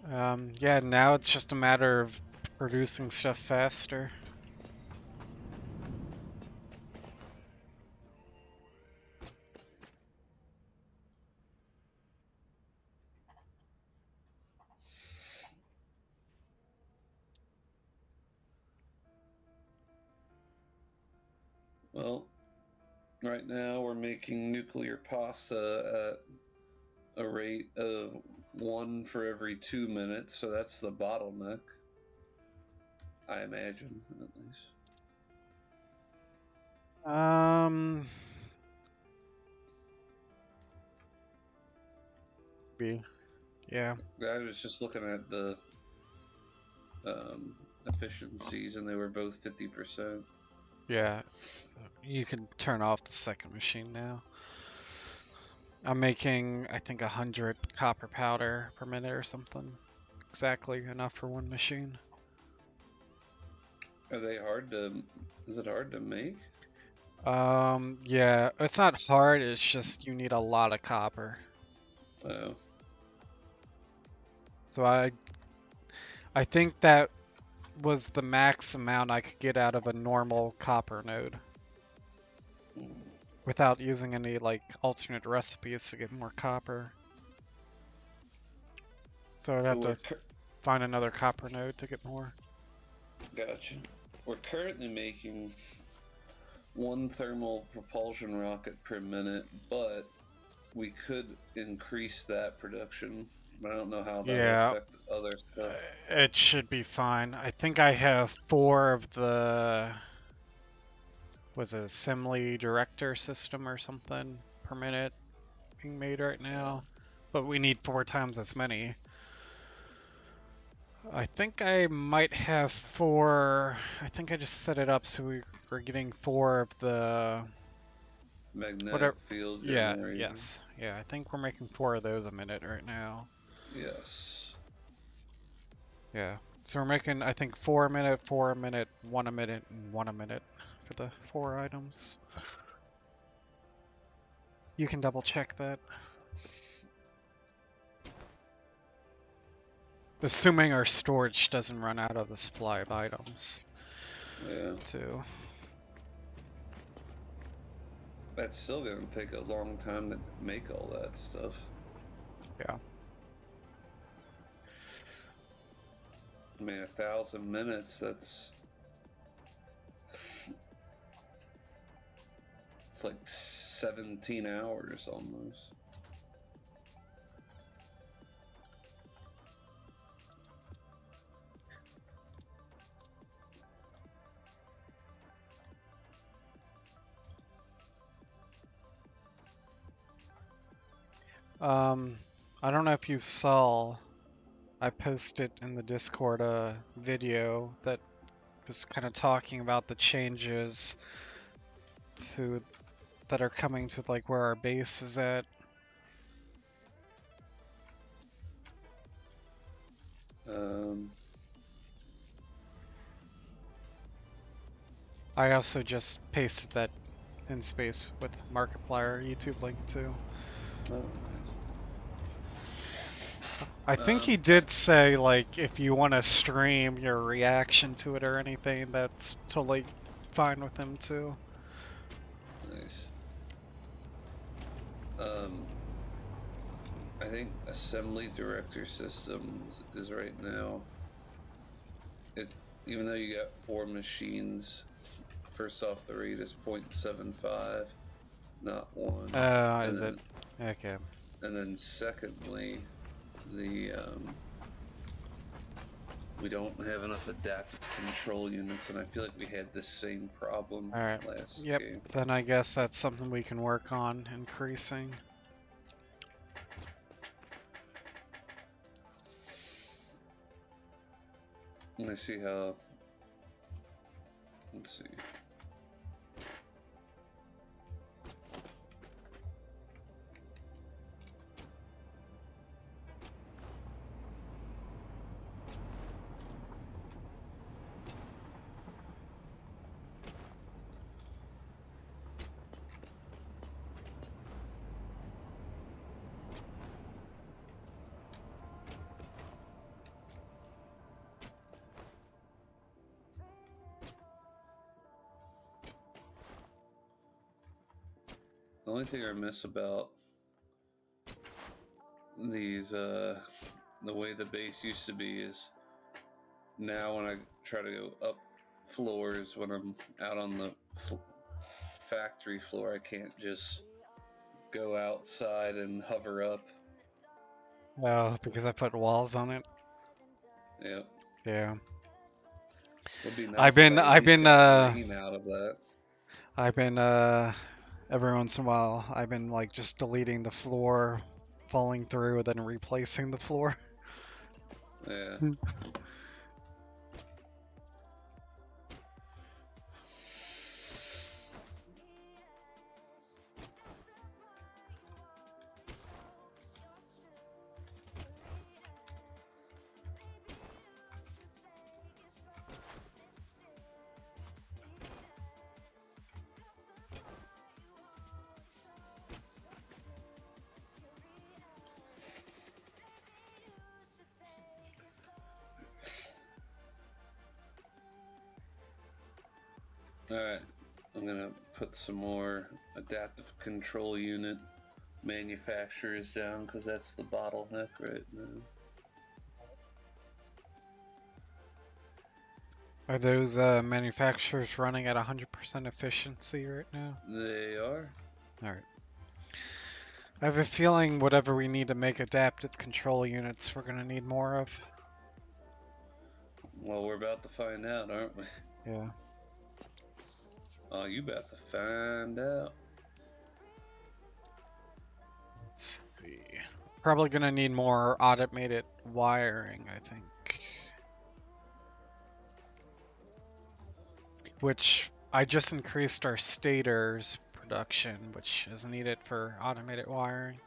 Yeah, now it's just a matter of producing stuff faster. Well, right now we're making nuclear pasta at a rate of 1 for every 2 minutes, so that's the bottleneck. I imagine, at least. Yeah. I was just looking at the efficiencies, and they were both 50%. Yeah. You can turn off the second machine now. I'm making, I think, 100 copper powder per minute or something. Exactly enough for 1 machine. Are they hard to... Is it hard to make? Yeah, it's not hard, it's just you need a lot of copper. Oh. So I think that was the max amount I could get out of a normal copper node. Without using any, like, alternate recipes to get more copper. So I'd have to find another copper node to get more. Gotcha. We're currently making one thermal propulsion rocket per minute, but we could increase that production. But I don't know how that would Yeah, affect other stuff. it should be fine. I think I have 4 of the, was it assembly director system or something per minute being made right now, but we need 4 times as many. I think I might have 4. I think I just set it up so we're getting 4 of the Magnetic whatever. field Yeah, generator. yes. Yeah, I think we're making 4 of those a minute right now. Yes. Yeah. So we're making, I think, 4 a minute, 4 a minute, 1 a minute, and 1 a minute for the 4 items. You can double check that. Assuming our storage doesn't run out of the supply of items, Yeah. too. That's still gonna take a long time to make all that stuff. Yeah. I mean, 1,000 minutes, that's... It's like 17 hours almost. I don't know if you saw, I posted in the Discord a video that was kind of talking about the changes to that are coming to like where our base is at. I also just pasted that in space with Markiplier YouTube link too. Oh, I think he did say like if you want to stream your reaction to it or anything, that's totally fine with him too. nice. I think assembly director systems is right now. Even though you got 4 machines, first off the rate is 0.75, not 1. Is it? Okay. And then secondly, the we don't have enough adaptive control units, and I feel like we had the same problem Alright. last Yep. game. Then I guess that's something we can work on increasing. Let me see how. Let's see. The only thing I miss about these, the way the base used to be is now when I try to go up floors when I'm out on the factory floor, I can't just go outside and hover up. Oh, because I put walls on it. Yep. Yeah. Would be nice I've been if I at least got rain out of that. Every once in a while I've been like just deleting the floor, falling through, and then replacing the floor. Yeah. Alright, I'm gonna put some more adaptive control unit manufacturers down because that's the bottleneck right now. Are those manufacturers running at 100% efficiency right now? They are. Alright. I have a feeling whatever we need to make adaptive control units, we're gonna need more of. Well, we're about to find out, aren't we? Yeah. Oh, you about to find out. Let's see. Probably gonna need more automated wiring, I think. Which I just increased our stators production, which is needed for automated wiring.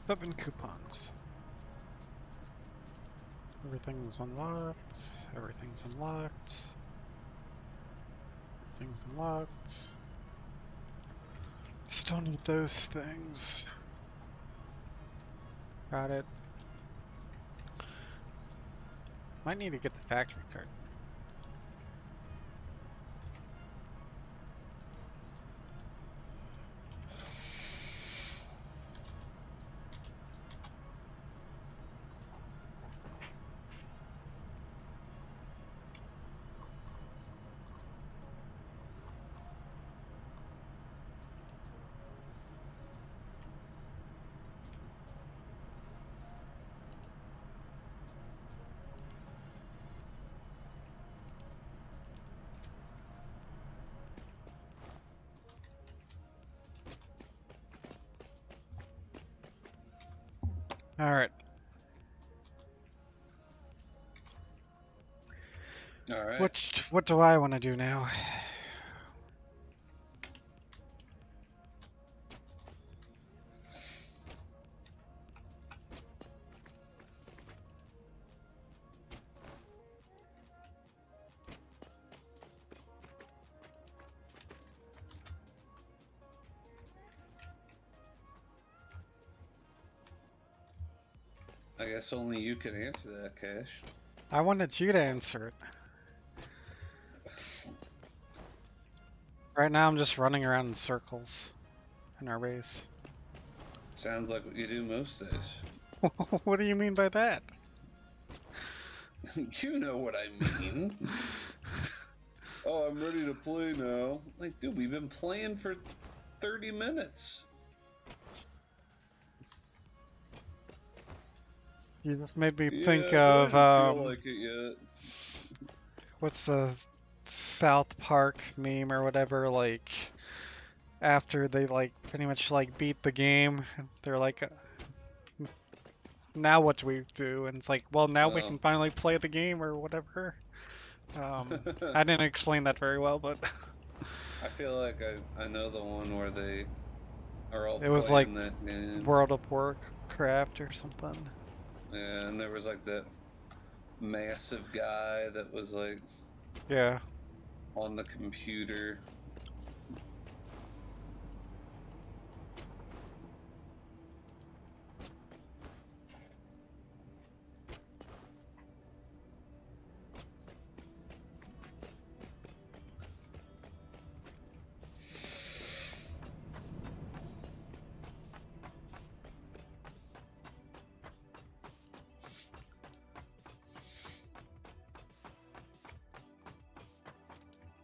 Seven coupons. Everything's unlocked. Everything's unlocked. Everything's unlocked. Still need those things. Got it. Might need to get the factory card. Alright. All right. What do I want to do now? I guess only you can answer that, Cash. I wanted you to answer it. Right now I'm just running around in circles in our base. Sounds like what you do most days. What do you mean by that? You know what I mean. Oh, I'm ready to play now. Like, dude, we've been playing for 30 minutes. You just made me think Yeah, but I of didn't feel like it yet. what's the South Park meme or whatever, like after they like pretty much like beat the game, they're like, now what do we do? And it's like, well, now we Oh. can finally play the game or whatever. I didn't explain that very well, but I feel like I know the one where they are all it was like playing that game. World of Warcraft or something. Yeah, and there was like that massive guy that was like Yeah. on the computer.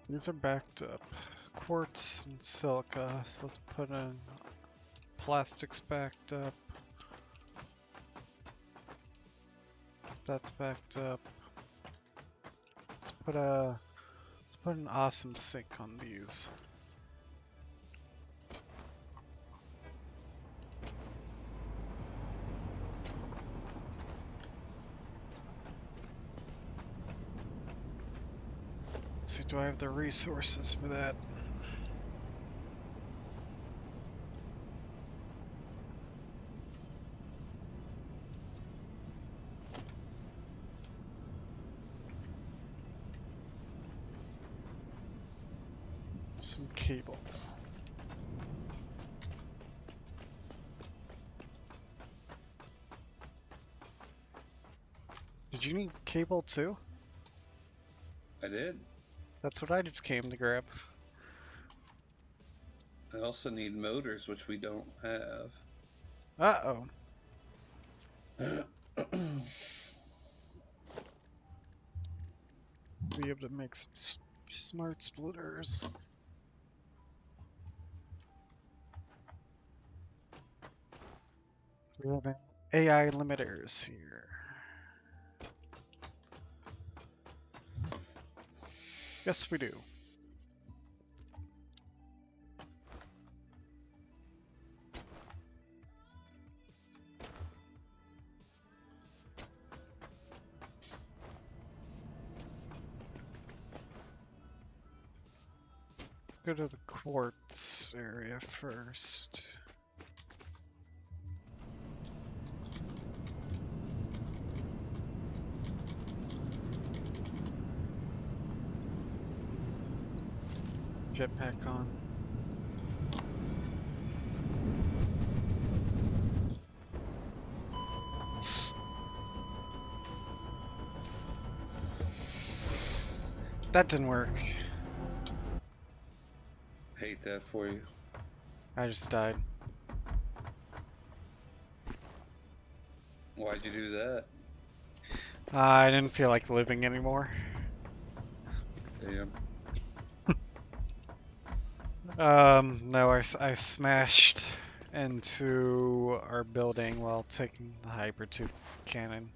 These are backed up. Quartz and silica. So let's put in plastics backed up. That's backed up. Let's put an awesome sink on these. Let's see, do I have the resources for that? Some cable. Did you need cable too? I did. That's what I just came to grab. I also need motors, which we don't have. Uh-oh. Be able to make some smart splitters. We have AI limiters here. Yes, we do. Go to the quartz area first. Jetpack on. That didn't work. Hate that for you. I just died. Why'd you do that? I didn't feel like living anymore. Damn. No, I smashed into our building while taking the hyper tube cannon.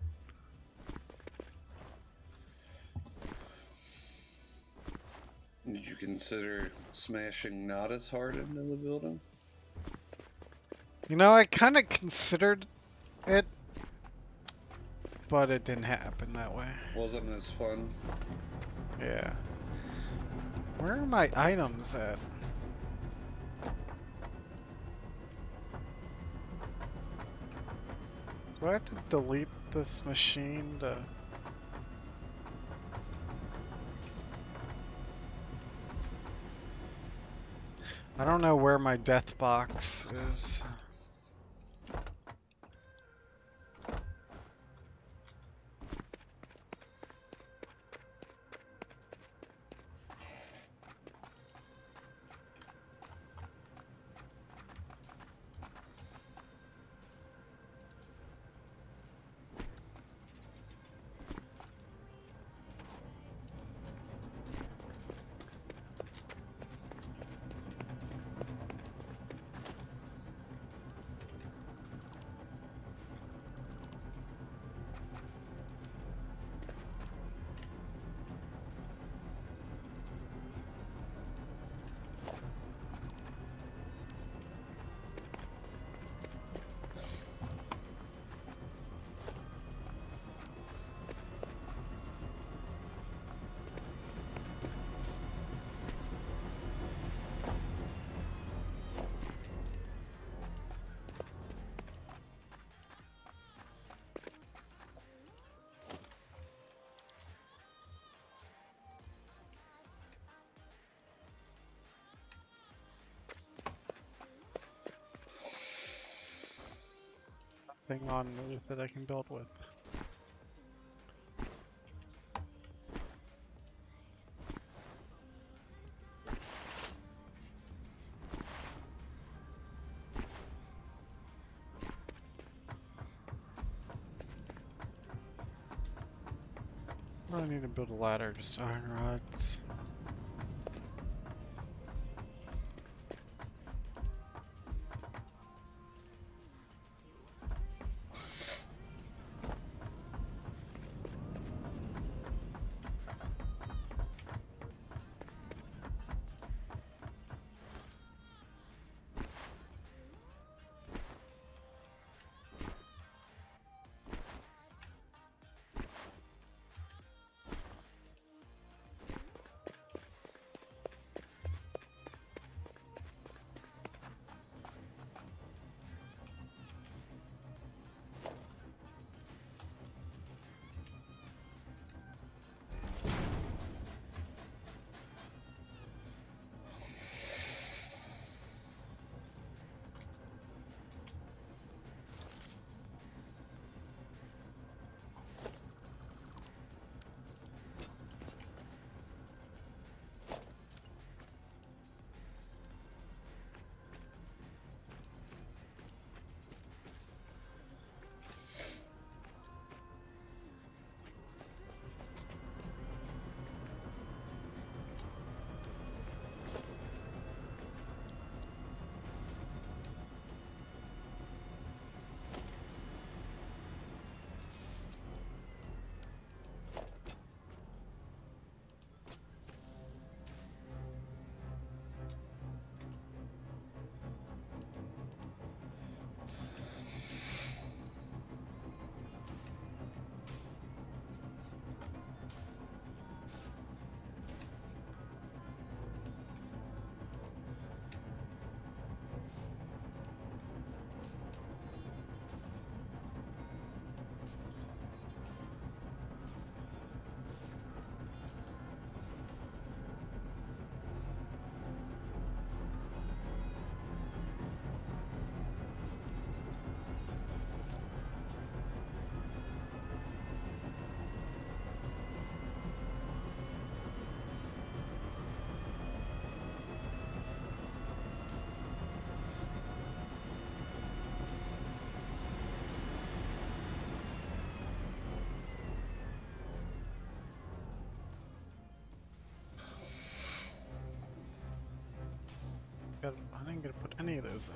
Did you consider smashing not as hard into the building? You know, I kind of considered it, but it didn't happen that way. Wasn't as fun. Yeah. Where are my items at? Do I have to delete this machine to... I don't know where my death box is. thing on Earth that I can build with. I need to build a ladder, just iron rods. I didn't get to put any of those in.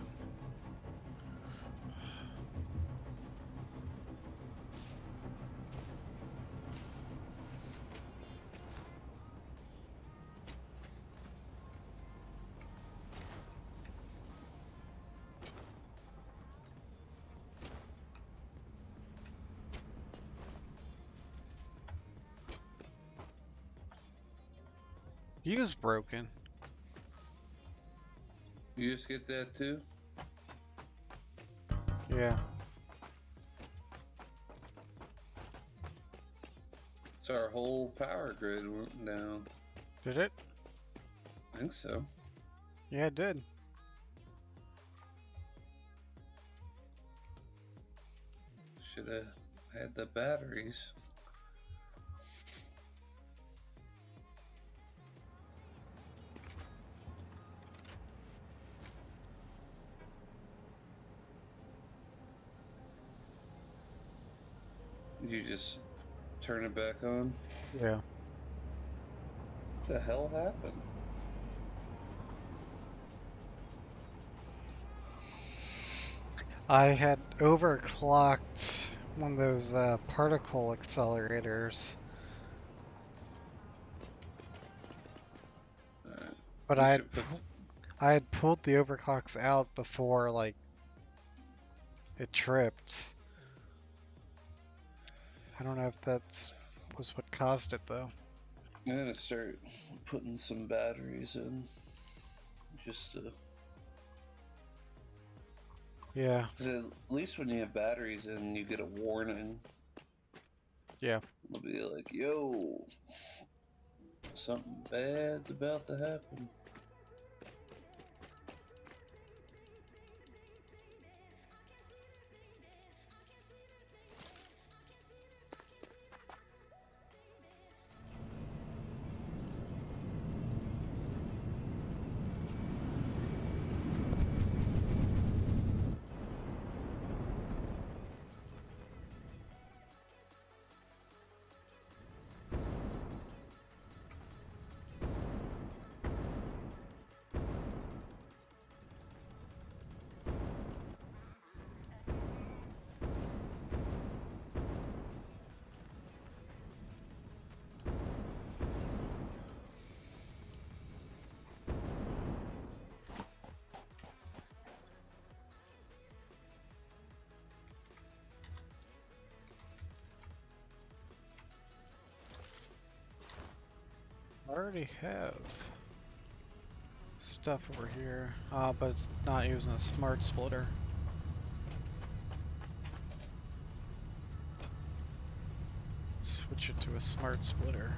Fuse broken. You just get that too? Yeah. So our whole power grid went down. Did it? I think so. Yeah, it did. Should have had the batteries. Did you just turn it back on? Yeah. What the hell happened? I had overclocked one of those particle accelerators, but You I should put. had pulled the overclocks out before like it tripped. I don't know if that was what caused it though. I'm gonna start putting some batteries in, just to. Yeah. 'Cause at least when you have batteries in, you get a warning. Yeah. It'll be like, "Yo, something bad's about to happen." already have stuff over here, but it's not using a smart splitter. Switch it to a smart splitter.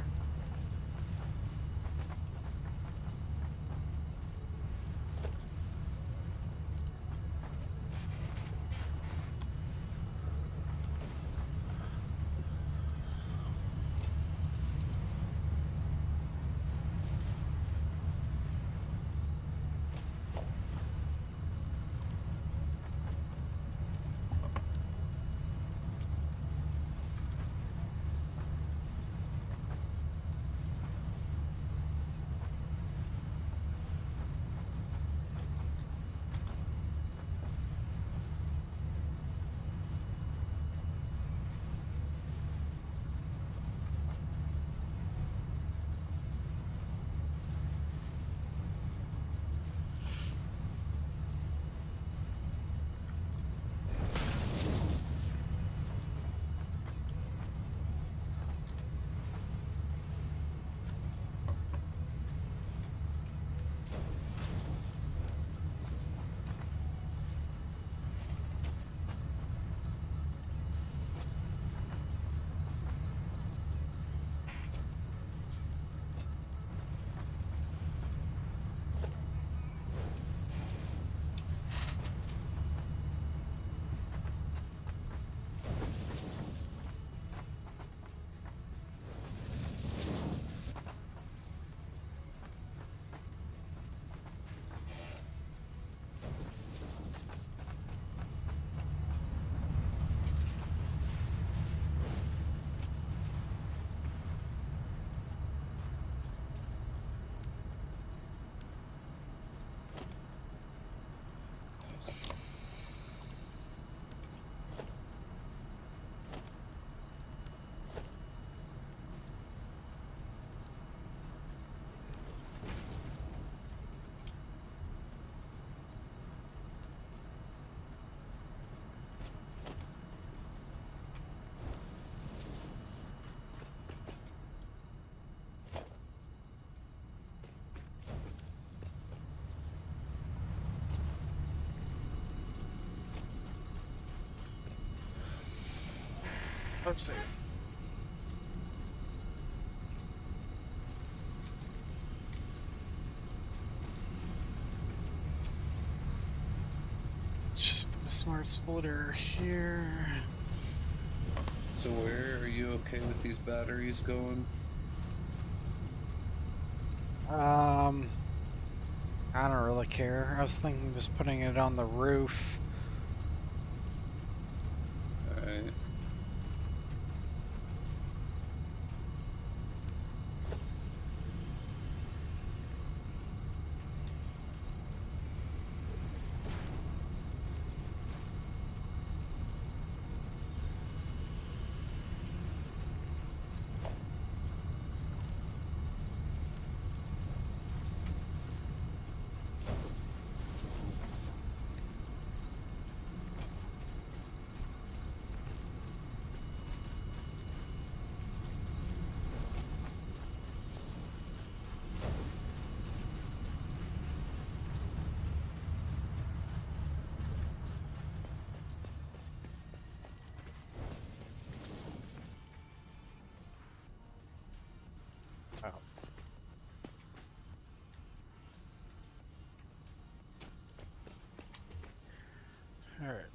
Oopsie. Just put a smart splitter here. So where are you okay with these batteries going? I don't really care. I was thinking of just putting it on the roof. Alright. Oh. Alright.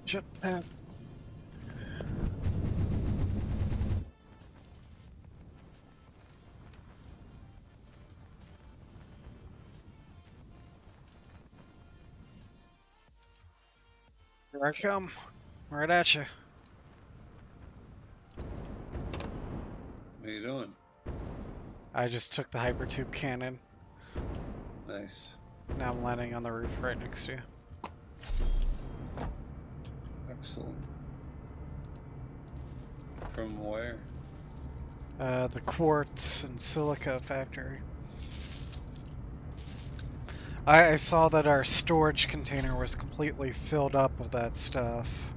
Jetpack. Here I come. Right at you. What are you doing? I just took the hypertube cannon. Nice. Now I'm landing on the roof right next to you. Excellent. From where? The quartz and silica factory. I saw that our storage container was completely filled up with that stuff.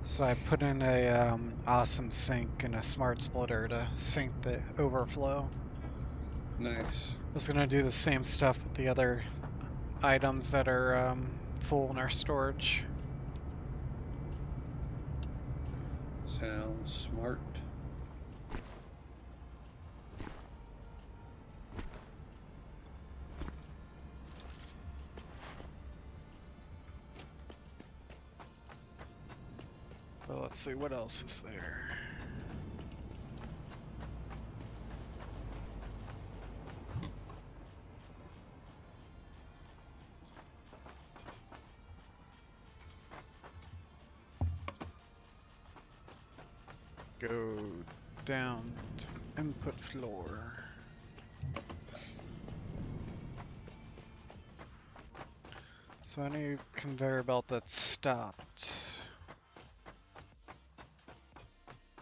So I put in a awesome sink and a smart splitter to sink the overflow. Nice. I was gonna do the same stuff with the other items that are full in our storage. Sounds smart. So let's see what else is there. Go down to the input floor. So any conveyor belt that's stopped.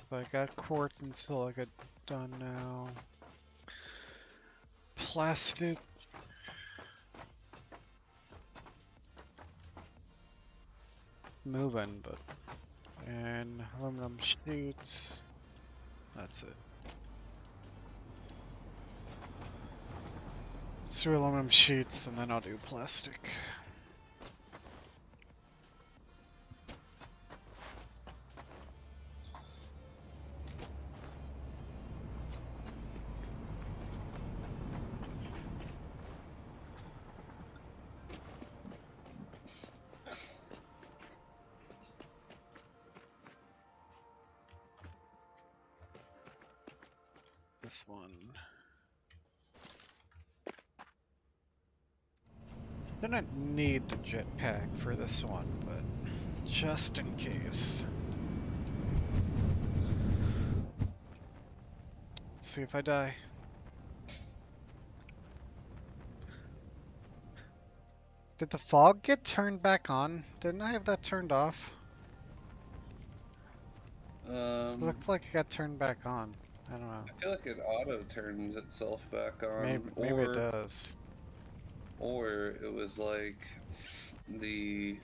So I got quartz and silica done now. Plastic. Moving, but. And aluminum sheets. That's it. Let's do aluminum sheets and then I'll do plastic. This one. Didn't need the jetpack for this one, but just in case. Let's see if I die. Did the fog get turned back on? Didn't I have that turned off? It looked like it got turned back on. I don't know. I feel like it auto turns itself back on, Maybe it does. Or it was like the.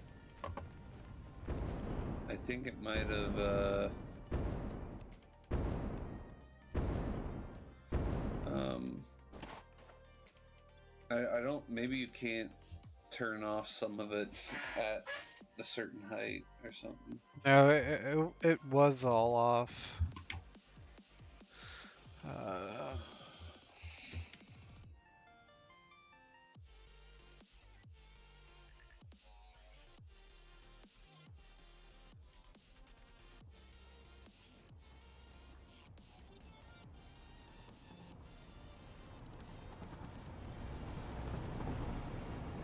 I think it might have. I don't. Maybe you can't turn off some of it at a certain height or something. No, it was all off.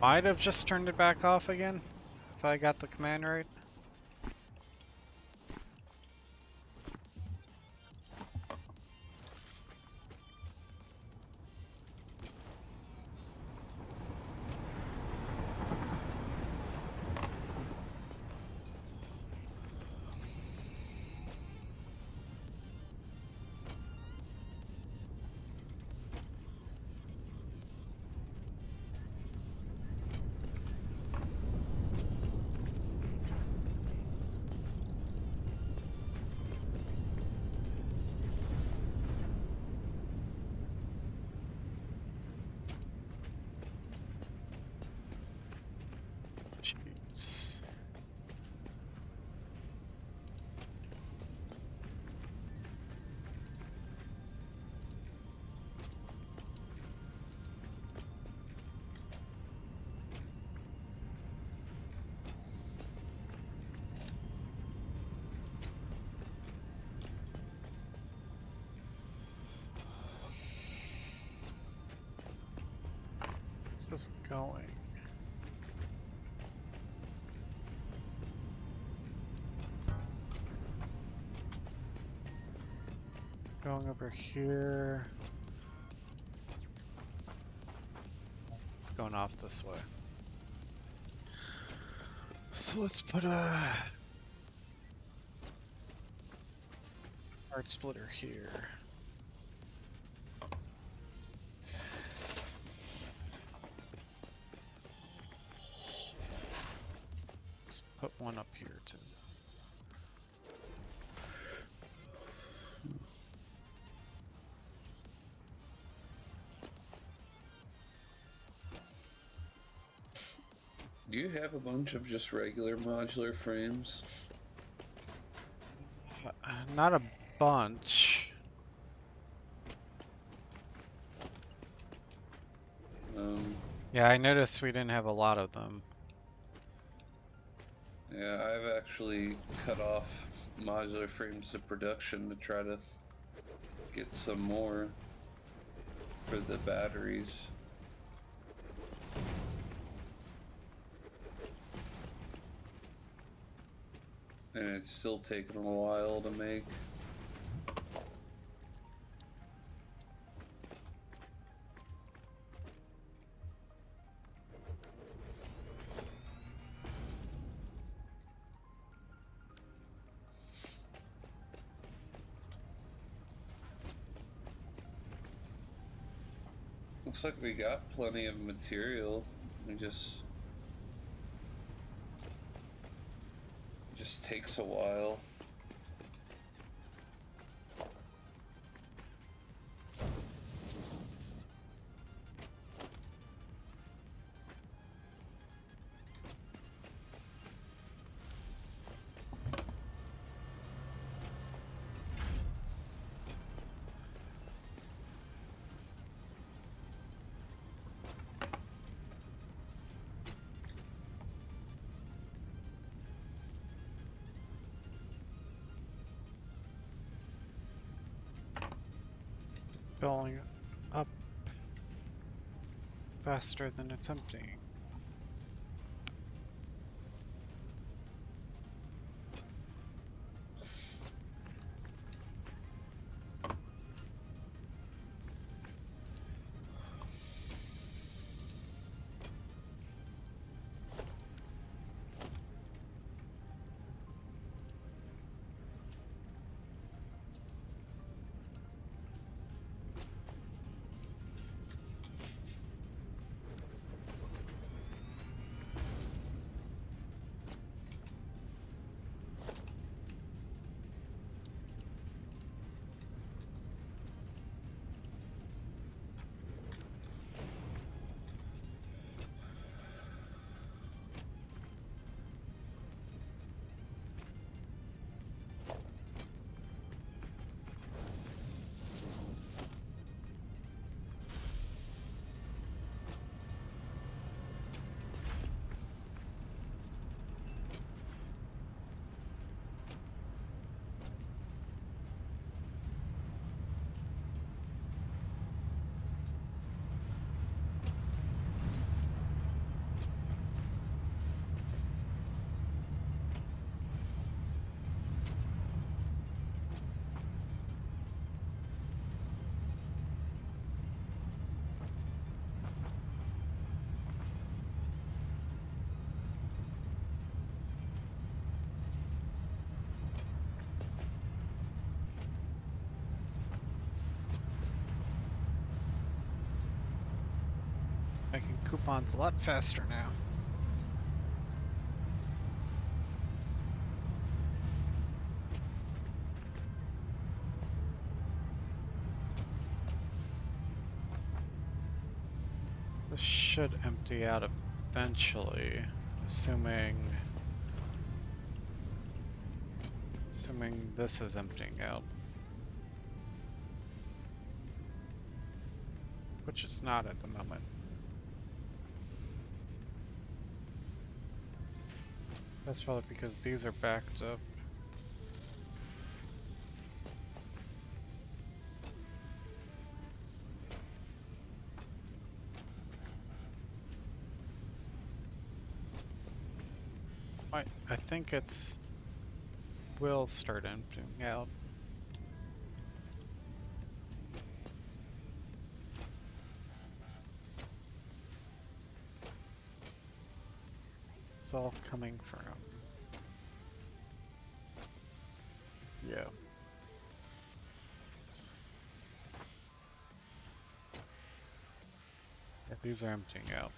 Might have just turned it back off again, if I got the command right. Jeez. Where's this going? Going over here. It's going off this way. So let's put a part splitter here. put one up here too. Do you have a bunch of just regular modular frames? Not a bunch. Yeah, I noticed we didn't have a lot of them. Yeah, I've actually cut off modular frames of production to try to get some more for the batteries. And it's still taking a while to make. Looks like we got plenty of material. We just takes a while. It's filling up faster than it's emptying. Making coupons a lot faster now. This should empty out eventually, assuming this is emptying out. Which it's not at the moment. That's probably because these are backed up. I think it's will start emptying out. It's all coming from. Yeah. Yeah, these are emptying out.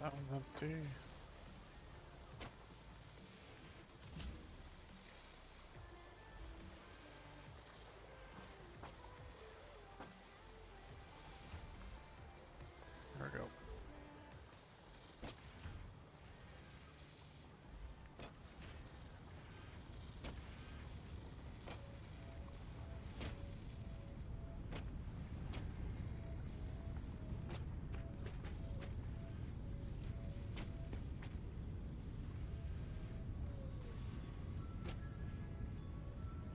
That one's empty. There we go.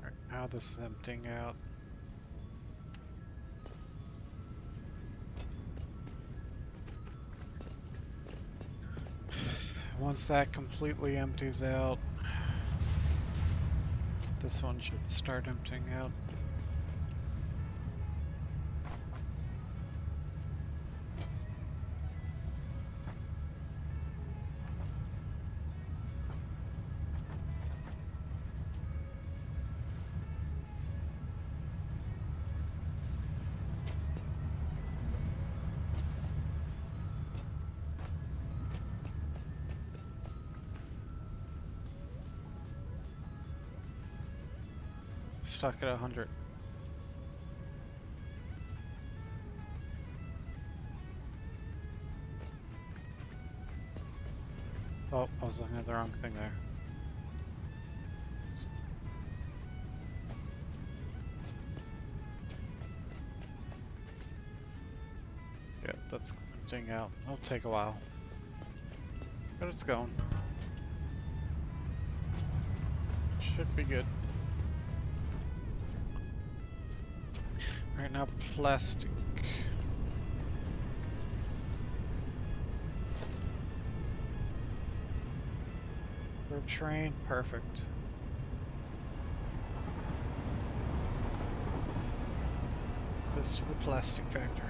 Alright, now this is emptying out. Once that completely empties out, this one should start emptying out. Stuck at 100. Oh, I was looking at the wrong thing there. Yeah, that's emptying out. It'll take a while. But it's going. Should be good. Right now, plastic. For train, perfect. This to the plastic factory.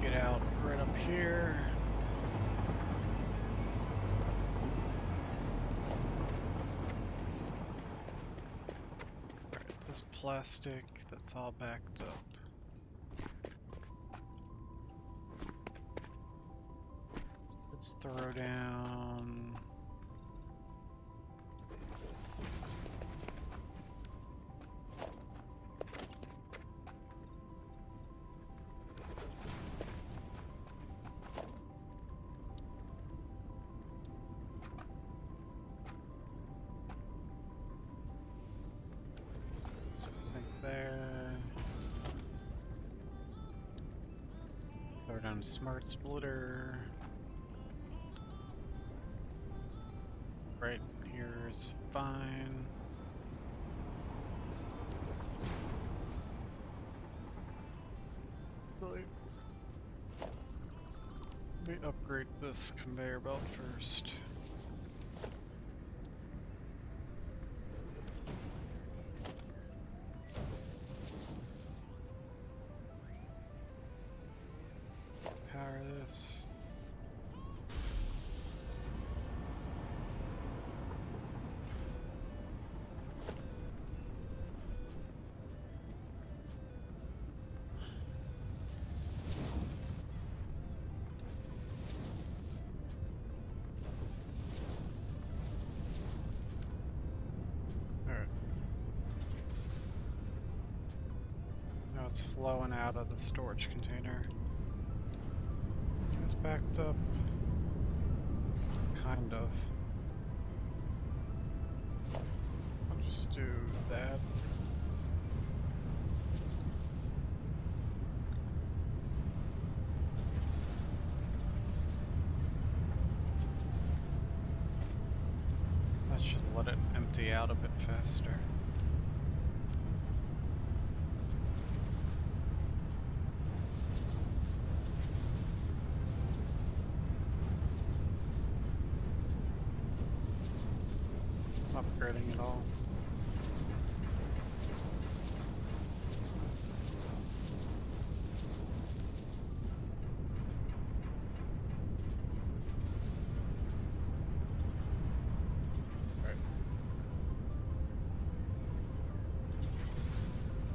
Get out right up here. Alright, this plastic, that's all backed up. Let's throw down. Sink there. Throw down smart splitter. Right here is fine. Let me upgrade this conveyor belt first. Power this. it's flowing out of the storage container. It's backed up. Kind of. I'll just do that. That should let it empty out a bit faster. Upgrading it all.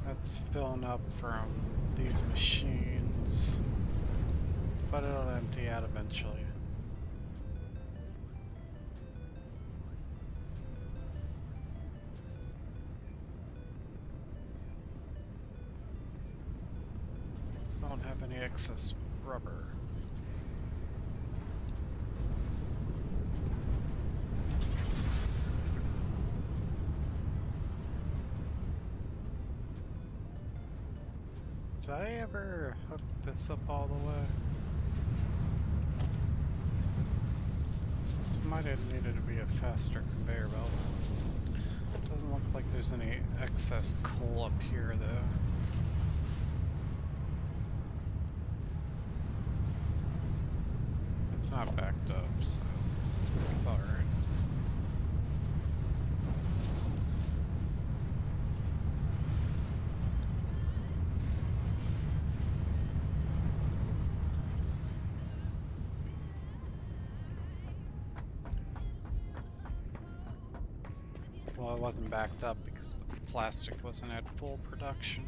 That's filling up from these machines, but it'll empty out eventually. Don't have any excess rubber. Did I ever hook this up all the way? This might have needed to be a faster conveyor belt. Doesn't look like there's any excess coal up here though. It's not backed up, so it's alright. Well, it wasn't backed up because the plastic wasn't at full production.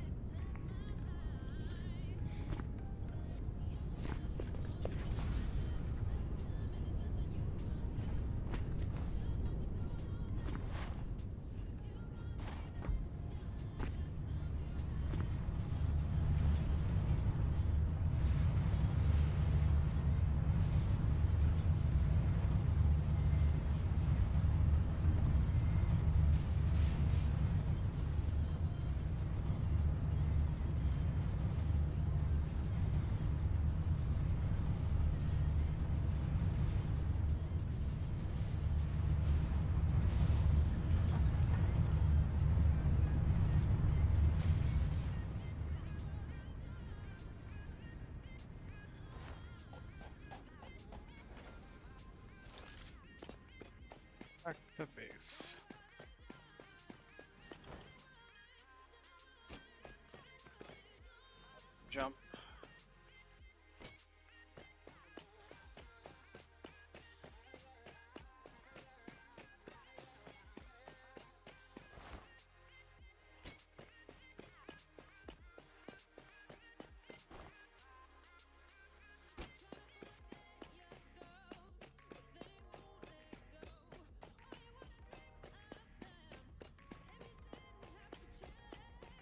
Back to base. Jump.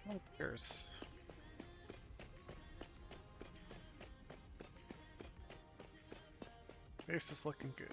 Oh, there's base is looking good.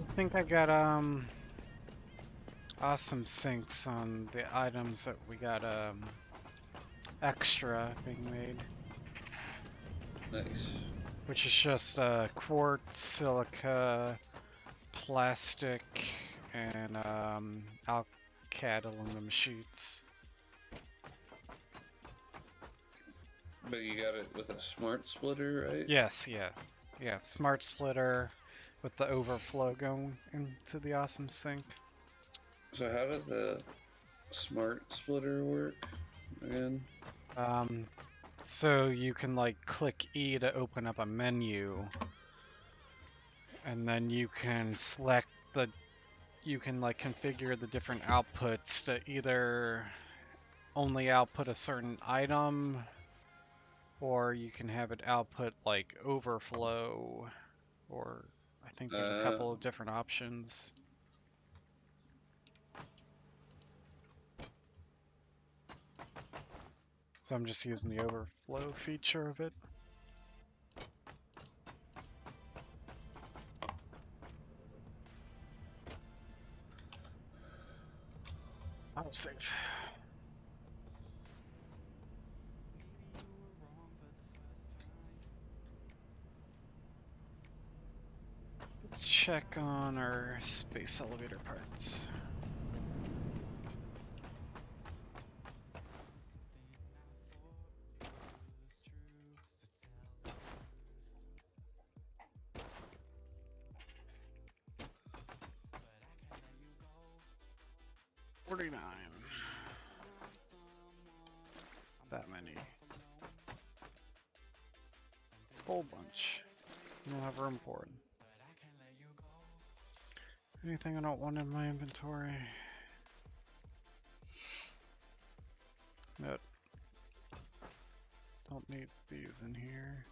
I think I got awesome syncs on the items that we got extra being made. Nice. Which is just quartz, silica, plastic, and alcad aluminum sheets. But you got it with a smart splitter, right? Yes, yeah. Yeah, smart splitter with the overflow going into the awesome sink. So how does the smart splitter work again? So you can like click E to open up a menu, and then you can select you can like configure the different outputs to either only output a certain item, or you can have it output like overflow, or I think there's a couple of different options. So I'm just using the overflow feature of it. Autosave. Let's check on our space elevator parts. $49. That many. Whole bunch. I don't have room for it. Anything I don't want in my inventory? Nope. Don't need these in here.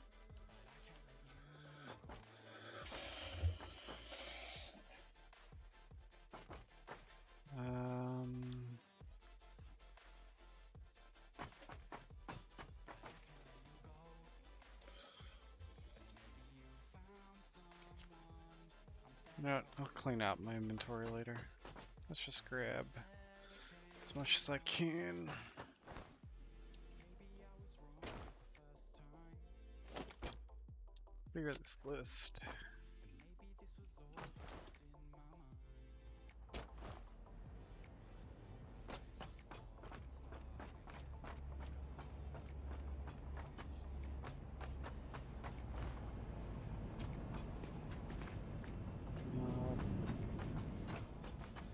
No, I'll clean out my inventory later. Let's just grab as much as I can. Figure this list.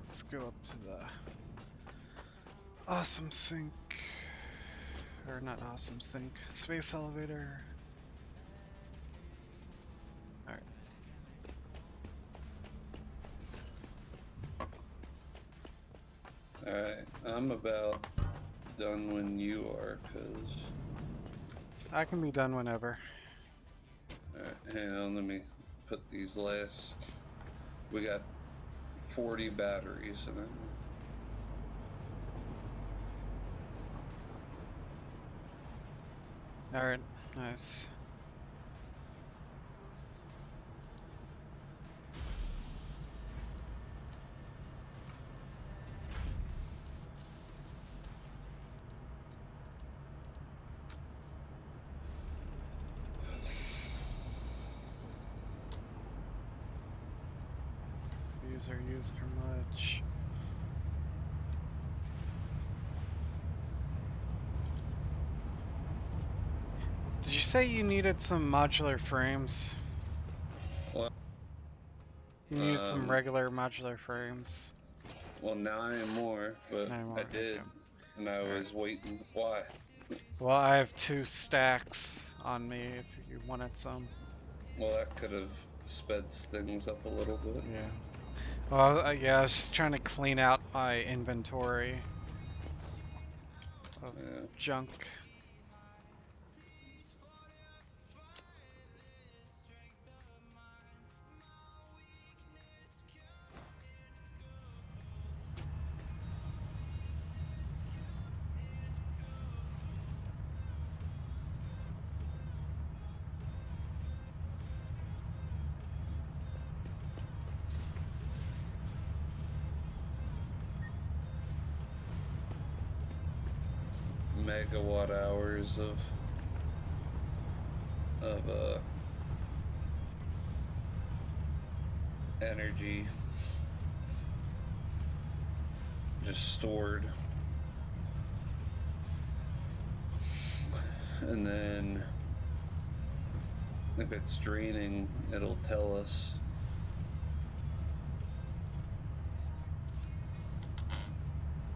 Let's go up to the awesome sink, or not awesome sink, space elevator. Alright. Alright, I'm about done when you are, cause... I can be done whenever. Alright, hang on, let me put these last... We got 40 batteries in it. Alright, nice. These are used for much. Did you say you needed some modular frames? Well, You needed some regular modular frames. Well, now I am more, but I did, okay. and I was waiting. Why? Well, I have 2 stacks on me if you wanted some. Well, that could have sped things up a little bit. Yeah. Well, yeah, I was just trying to clean out my inventory of junk. Megawatt hours of energy just stored. And then if it's draining, it'll tell us.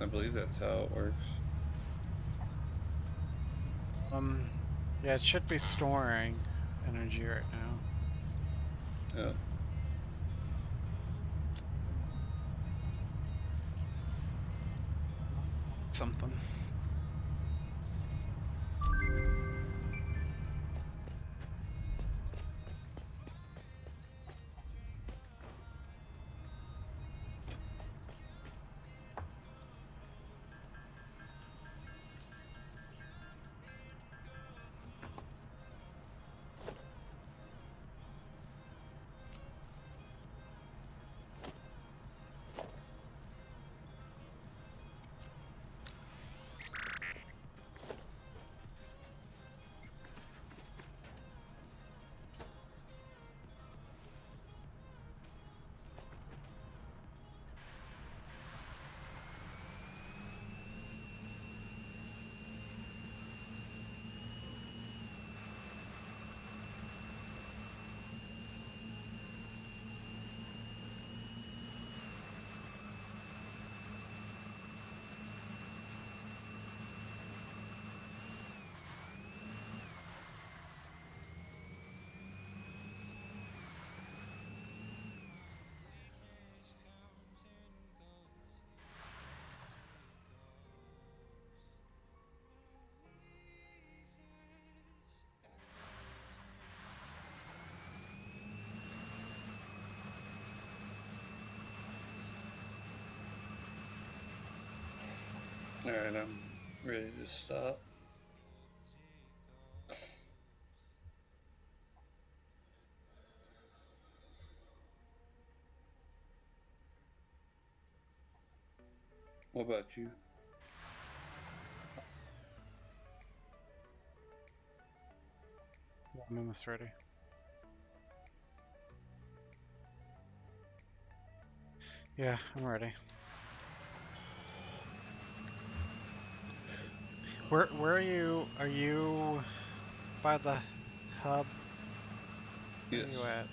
I believe that's how it works. Yeah, it should be storing energy right now. Yeah. Something. Alright, I'm ready to stop. What about you? I'm almost ready. Yeah, I'm ready. Where are you? Are you by the hub? Where Yes. are you at?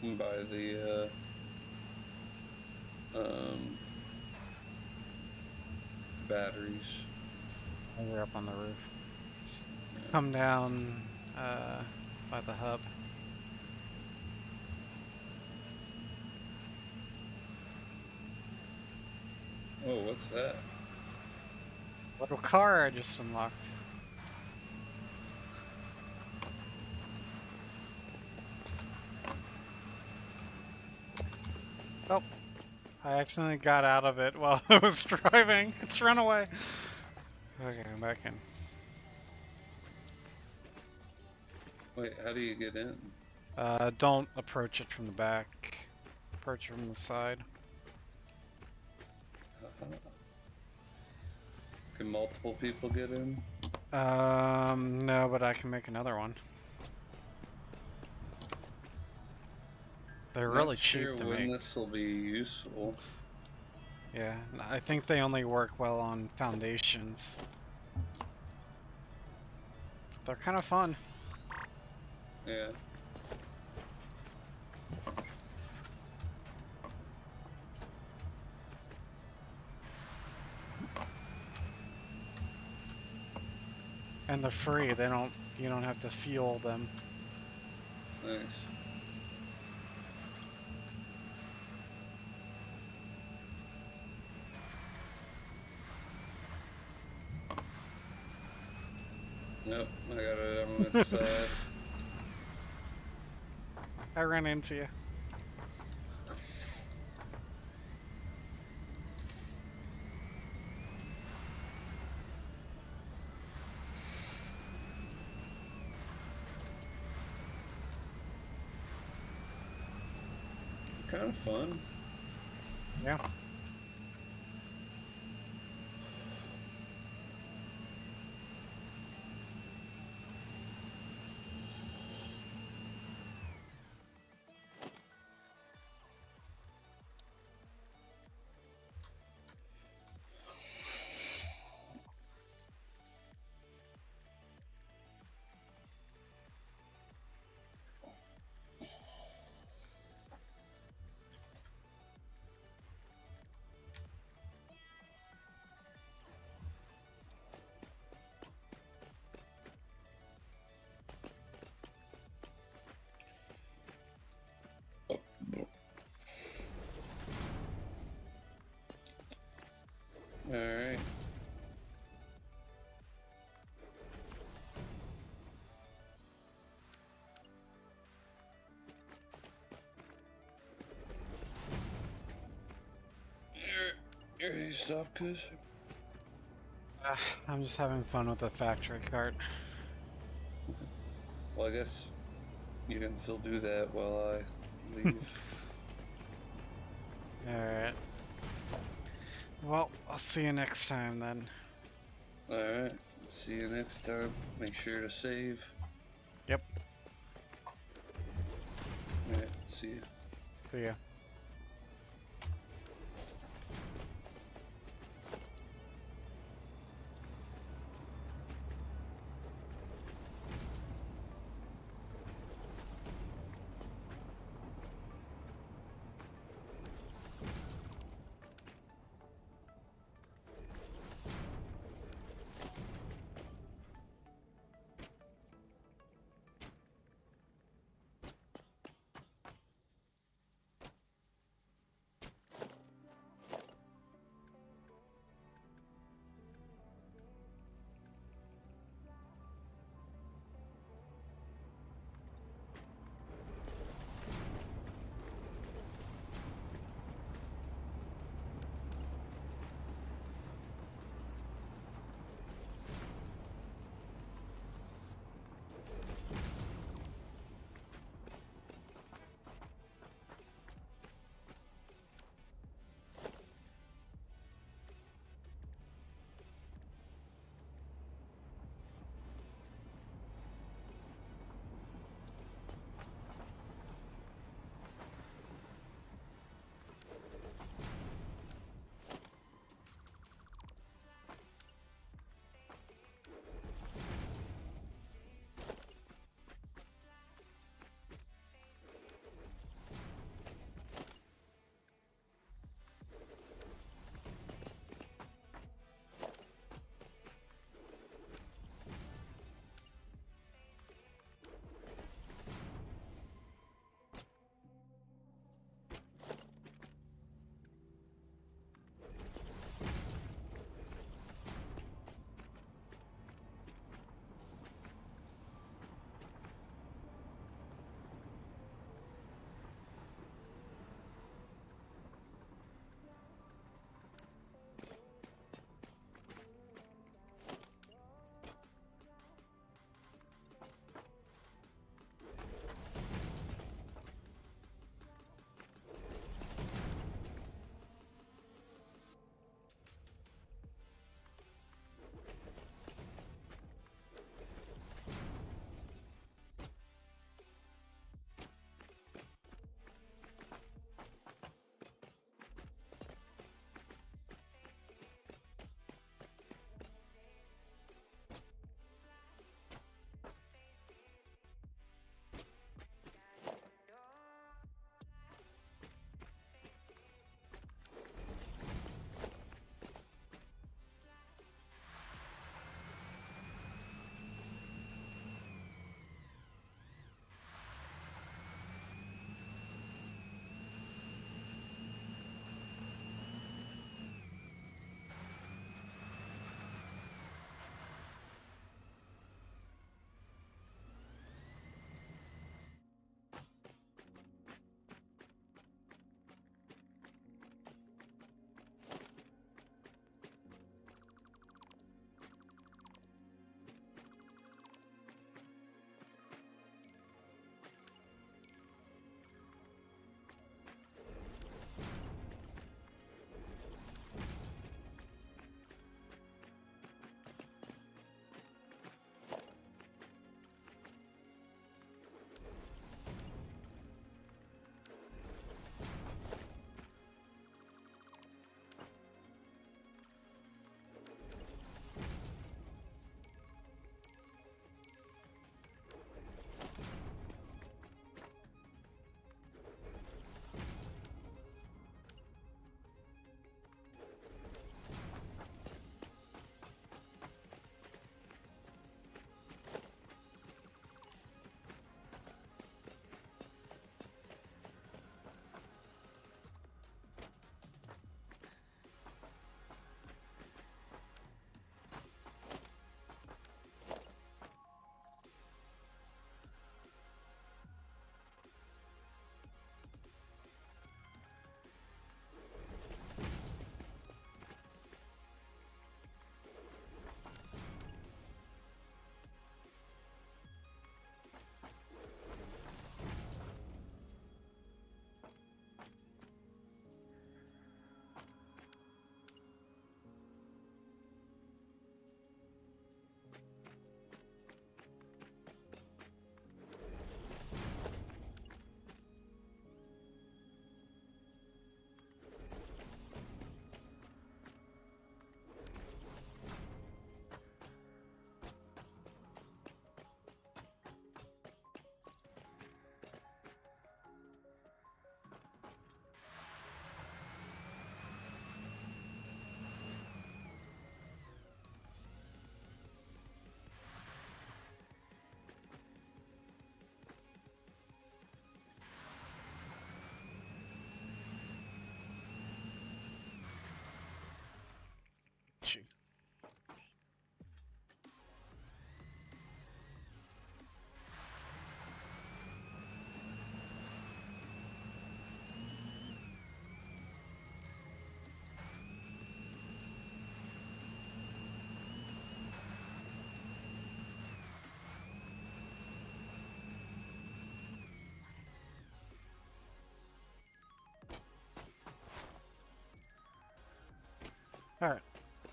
I'm by the batteries. Oh, you're up on the roof. Come down by the hub. Oh, what's that? Little car I just unlocked. Oh, I accidentally got out of it while I was driving. It's run away. Okay, I'm back in. Wait, how do you get in? Don't approach it from the back. Approach it from the side. Can multiple people get in? No, but I can make another one. They're really Not sure cheap to when make. this will be useful. Yeah, I think they only work well on foundations. They're kind of fun. Yeah. And they're free. You don't have to fuel them. Nice. Yep, I got it on its side. I ran into you. It's kind of fun. Yeah. Hey, stop, cuz. I'm just having fun with the factory cart. Well, I guess you can still do that while I leave. Alright. Well, I'll see you next time then. Alright, see you next time. Make sure to save. Yep. Alright, see you. See ya.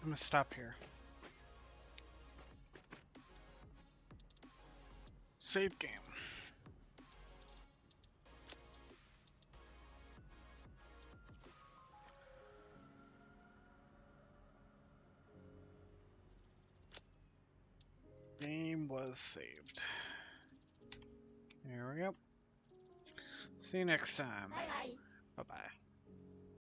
I'm gonna stop here. Save game. Game was saved. There we go. See you next time. Bye bye. Bye-bye.